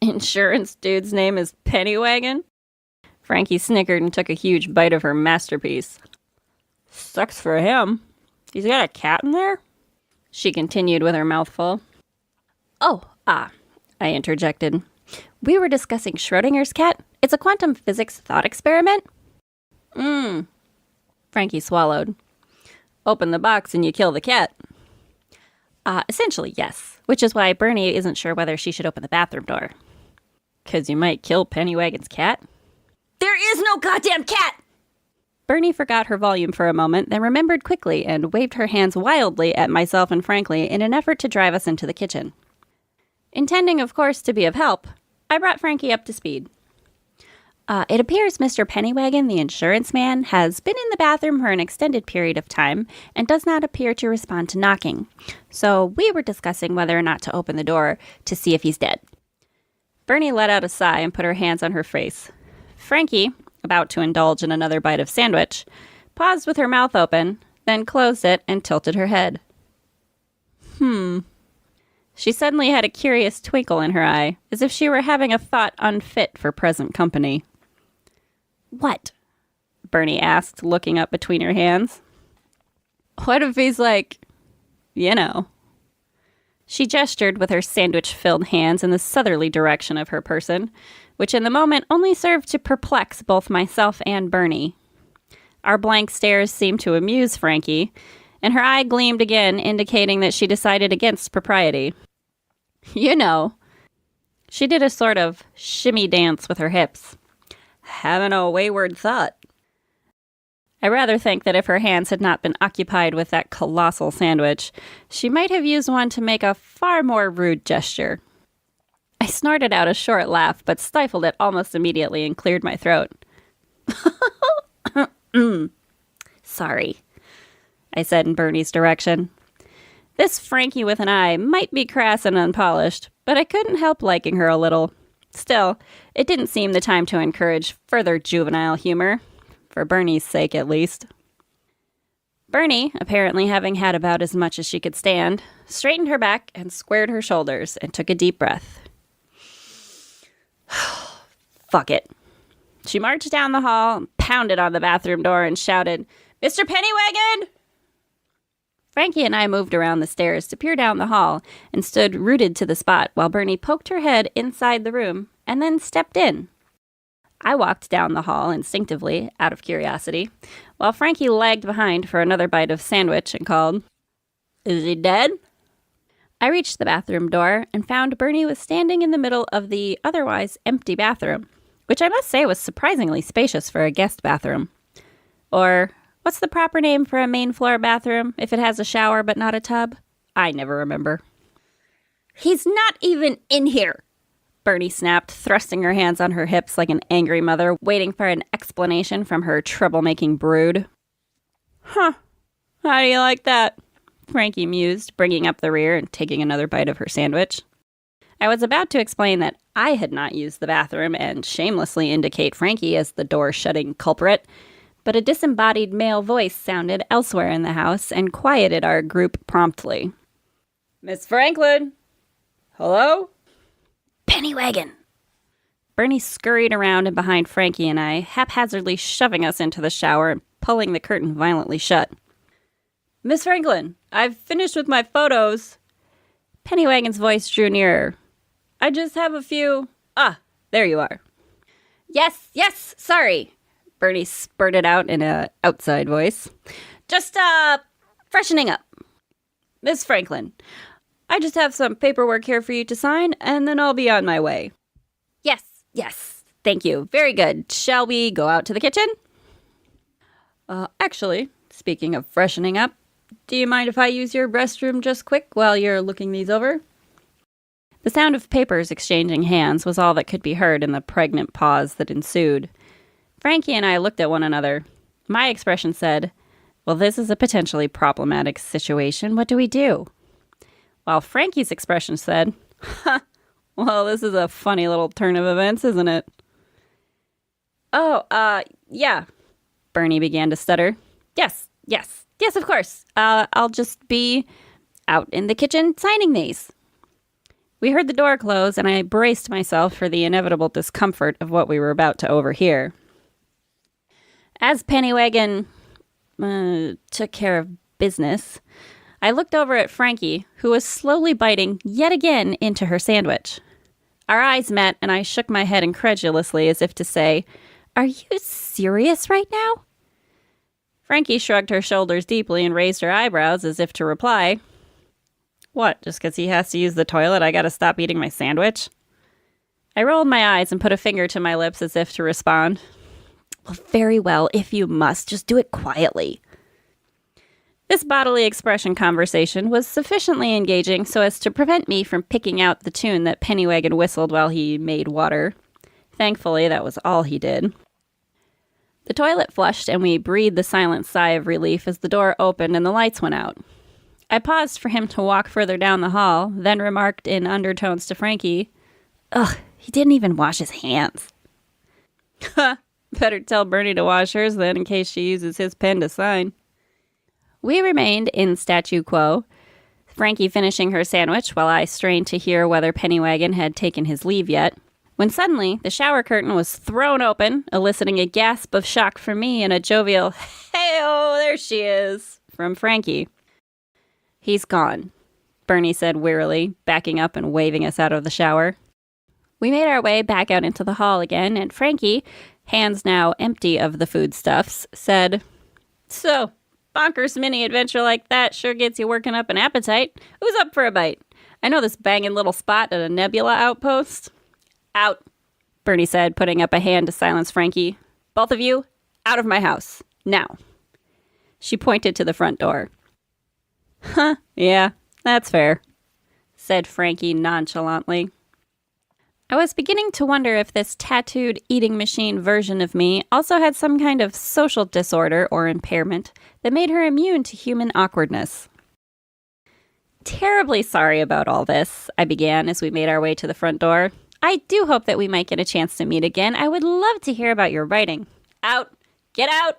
Insurance dude's name is Pennywagon? Frankie snickered and took a huge bite of her masterpiece. Sucks for him. He's got a cat in there? She continued with her mouth full. I interjected. We were discussing Schrodinger's cat. It's a quantum physics thought experiment. Frankie swallowed. Open the box and you kill the cat. Essentially, yes. Which is why Bernie isn't sure whether she should open the bathroom door. 'Cause you might kill Pennywagon's cat? There is no goddamn cat! Bernie forgot her volume for a moment, then remembered quickly and waved her hands wildly at myself and Frankie in an effort to drive us into the kitchen. Intending, of course, to be of help, I brought Frankie up to speed. It appears Mr. Pennywagon, the insurance man, has been in the bathroom for an extended period of time and does not appear to respond to knocking. So we were discussing whether or not to open the door to see if he's dead. Bernie let out a sigh and put her hands on her face. Frankie, about to indulge in another bite of sandwich, paused with her mouth open, then closed it and tilted her head. She suddenly had a curious twinkle in her eye, as if she were having a thought unfit for present company. What? Bernie asked, looking up between her hands. What if he's like, She gestured with her sandwich-filled hands in the southerly direction of her person, which in the moment only served to perplex both myself and Bernie. Our blank stares seemed to amuse Frankie, and her eye gleamed again, indicating that she decided against propriety. She did a sort of shimmy dance with her hips. Having a wayward thought. I rather think that if her hands had not been occupied with that colossal sandwich, she might have used one to make a far more rude gesture. I snorted out a short laugh, but stifled it almost immediately and cleared my throat. Sorry, I said in Bernie's direction. This Frankie with an eye might be crass and unpolished, but I couldn't help liking her a little. Still, it didn't seem the time to encourage further juvenile humor, for Bernie's sake at least. Bernie, apparently having had about as much as she could stand, straightened her back and squared her shoulders and took a deep breath. Fuck it. She marched down the hall, pounded on the bathroom door, and shouted, "Mr. Pennywagon!" Frankie and I moved around the stairs to peer down the hall and stood rooted to the spot while Bernie poked her head inside the room and then stepped in. I walked down the hall instinctively, out of curiosity, while Frankie lagged behind for another bite of sandwich and called, "Is he dead?" I reached the bathroom door and found Bernie was standing in the middle of the otherwise empty bathroom, which I must say was surprisingly spacious for a guest bathroom. Or, what's the proper name for a main floor bathroom if it has a shower but not a tub? I never remember. "He's not even in here," Bernie snapped, thrusting her hands on her hips like an angry mother waiting for an explanation from her troublemaking brood. "Huh. How do you like that?" Frankie mused, bringing up the rear and taking another bite of her sandwich. I was about to explain that I had not used the bathroom and shamelessly indicate Frankie as the door-shutting culprit, but a disembodied male voice sounded elsewhere in the house and quieted our group promptly. "Miss Franklin? Hello?" "Pennywagon." Bernie scurried around and behind Frankie and I, haphazardly shoving us into the shower and pulling the curtain violently shut. "Miss Franklin, I've finished with my photos." Pennywagon's voice drew nearer. "I just have a few..." "Ah, there you are." Yes, sorry," Bernie spurted out in an outside voice. "Just, freshening up." "Miss Franklin, I just have some paperwork here for you to sign, and then I'll be on my way." Yes, thank you. Very good. Shall we go out to the kitchen?" Actually, speaking of freshening up, do you mind if I use your restroom just quick while you're looking these over?" The sound of papers exchanging hands was all that could be heard in the pregnant pause that ensued. Frankie and I looked at one another. My expression said, "Well, this is a potentially problematic situation. What do we do?" While Frankie's expression said, "Well, this is a funny little turn of events, isn't it?" Yeah," Bernie began to stutter. Yes, of course. I'll just be out in the kitchen signing these." We heard the door close, and I braced myself for the inevitable discomfort of what we were about to overhear. As Pennywagon took care of business, I looked over at Frankie, who was slowly biting yet again into her sandwich. Our eyes met, and I shook my head incredulously as if to say, "Are you serious right now?" Frankie shrugged her shoulders deeply and raised her eyebrows as if to reply, "What, just because he has to use the toilet, I gotta stop eating my sandwich?" I rolled my eyes and put a finger to my lips as if to respond, "Well, very well, if you must, just do it quietly." This bodily expression conversation was sufficiently engaging so as to prevent me from picking out the tune that Pennywagon whistled while he made water. Thankfully, that was all he did. The toilet flushed, and we breathed the silent sigh of relief as the door opened and the lights went out. I paused for him to walk further down the hall, then remarked in undertones to Frankie, "Ugh, he didn't even wash his hands." Better tell Bernie to wash hers then in case she uses his pen to sign. We remained in statu quo, Frankie finishing her sandwich while I strained to hear whether Pennywagon had taken his leave yet, when suddenly the shower curtain was thrown open, eliciting a gasp of shock from me and a jovial, "Hey-oh, there she is," from Frankie. "He's gone," Bernie said wearily, backing up and waving us out of the shower. We made our way back out into the hall again, and Frankie, hands now empty of the foodstuffs, said, "So, bonkers mini adventure like that sure gets you working up an appetite. Who's up for a bite? I know this banging little spot at a Nebula outpost." "Out," Bernie said, putting up a hand to silence Frankie. "Both of you, out of my house. Now." She pointed to the front door. Yeah, that's fair," said Frankie nonchalantly. I was beginning to wonder if this tattooed eating machine version of me also had some kind of social disorder or impairment that made her immune to human awkwardness. "Terribly sorry about all this," I began as we made our way to the front door. I do hope that we might get a chance to meet again. I would love to hear about your writing. Out! Get out!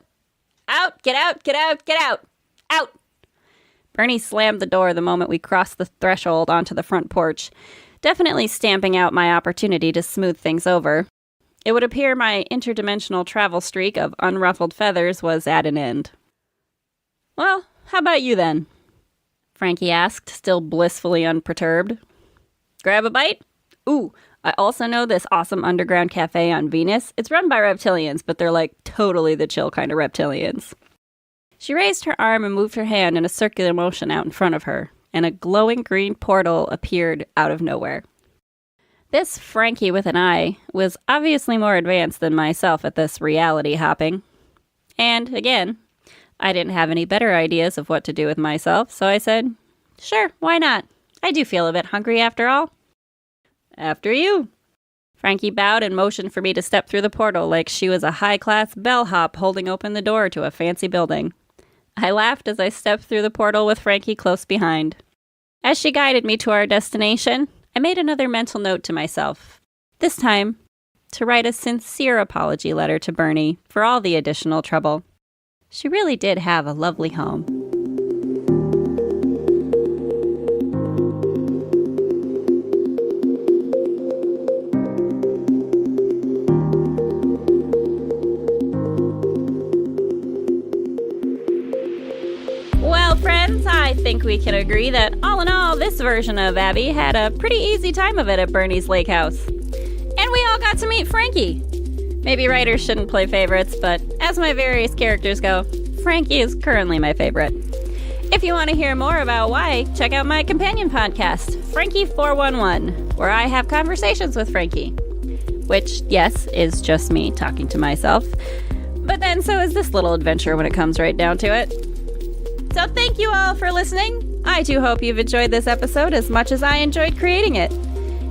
Out! Get out! Get out! Get out! Out! Bernie slammed the door the moment we crossed the threshold onto the front porch, definitely stamping out my opportunity to smooth things over. It would appear my interdimensional travel streak of unruffled feathers was at an end. Well, how about you then? Frankie asked, still blissfully unperturbed. Grab a bite? Ooh, I also know this awesome underground cafe on Venus. It's run by reptilians, but they're like totally the chill kind of reptilians. She raised her arm and moved her hand in a circular motion out in front of her, and a glowing green portal appeared out of nowhere. This Frankie with an eye was obviously more advanced than myself at this reality hopping. And, again, I didn't have any better ideas of what to do with myself, so I said, sure, why not? I do feel a bit hungry after all. After you. Frankie bowed and motioned for me to step through the portal like she was a high-class bellhop holding open the door to a fancy building. I laughed as I stepped through the portal with Frankie close behind. As she guided me to our destination, I made another mental note to myself. This time, to write a sincere apology letter to Bernie for all the additional trouble. She really did have a lovely home. Friends, I think we can agree that all in all, this version of Abby had a pretty easy time of it at Bernie's lake house. And we all got to meet Frankie. Maybe writers shouldn't play favorites, but as my various characters go, Frankie is currently my favorite. If you want to hear more about why, check out my companion podcast, Frankie 411, where I have conversations with Frankie. Which, yes, is just me talking to myself. But then so is this little adventure when it comes right down to it. So thank you all for listening. I do hope you've enjoyed this episode as much as I enjoyed creating it.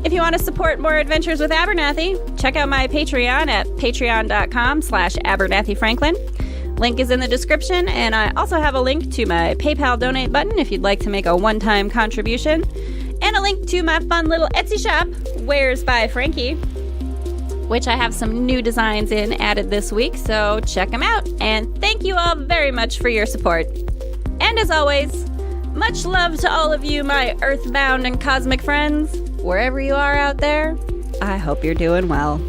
If you want to support more adventures with Abernathy, check out my Patreon at patreon.com/AbernathyFranklin. Link is in the description, and I also have a link to my PayPal donate button if you'd like to make a one-time contribution, and a link to my fun little Etsy shop, Wares by Frankie, which I have some new designs in added this week, so check them out. And thank you all very much for your support. And as always, much love to all of you, my earthbound and cosmic friends. Wherever you are out there, I hope you're doing well.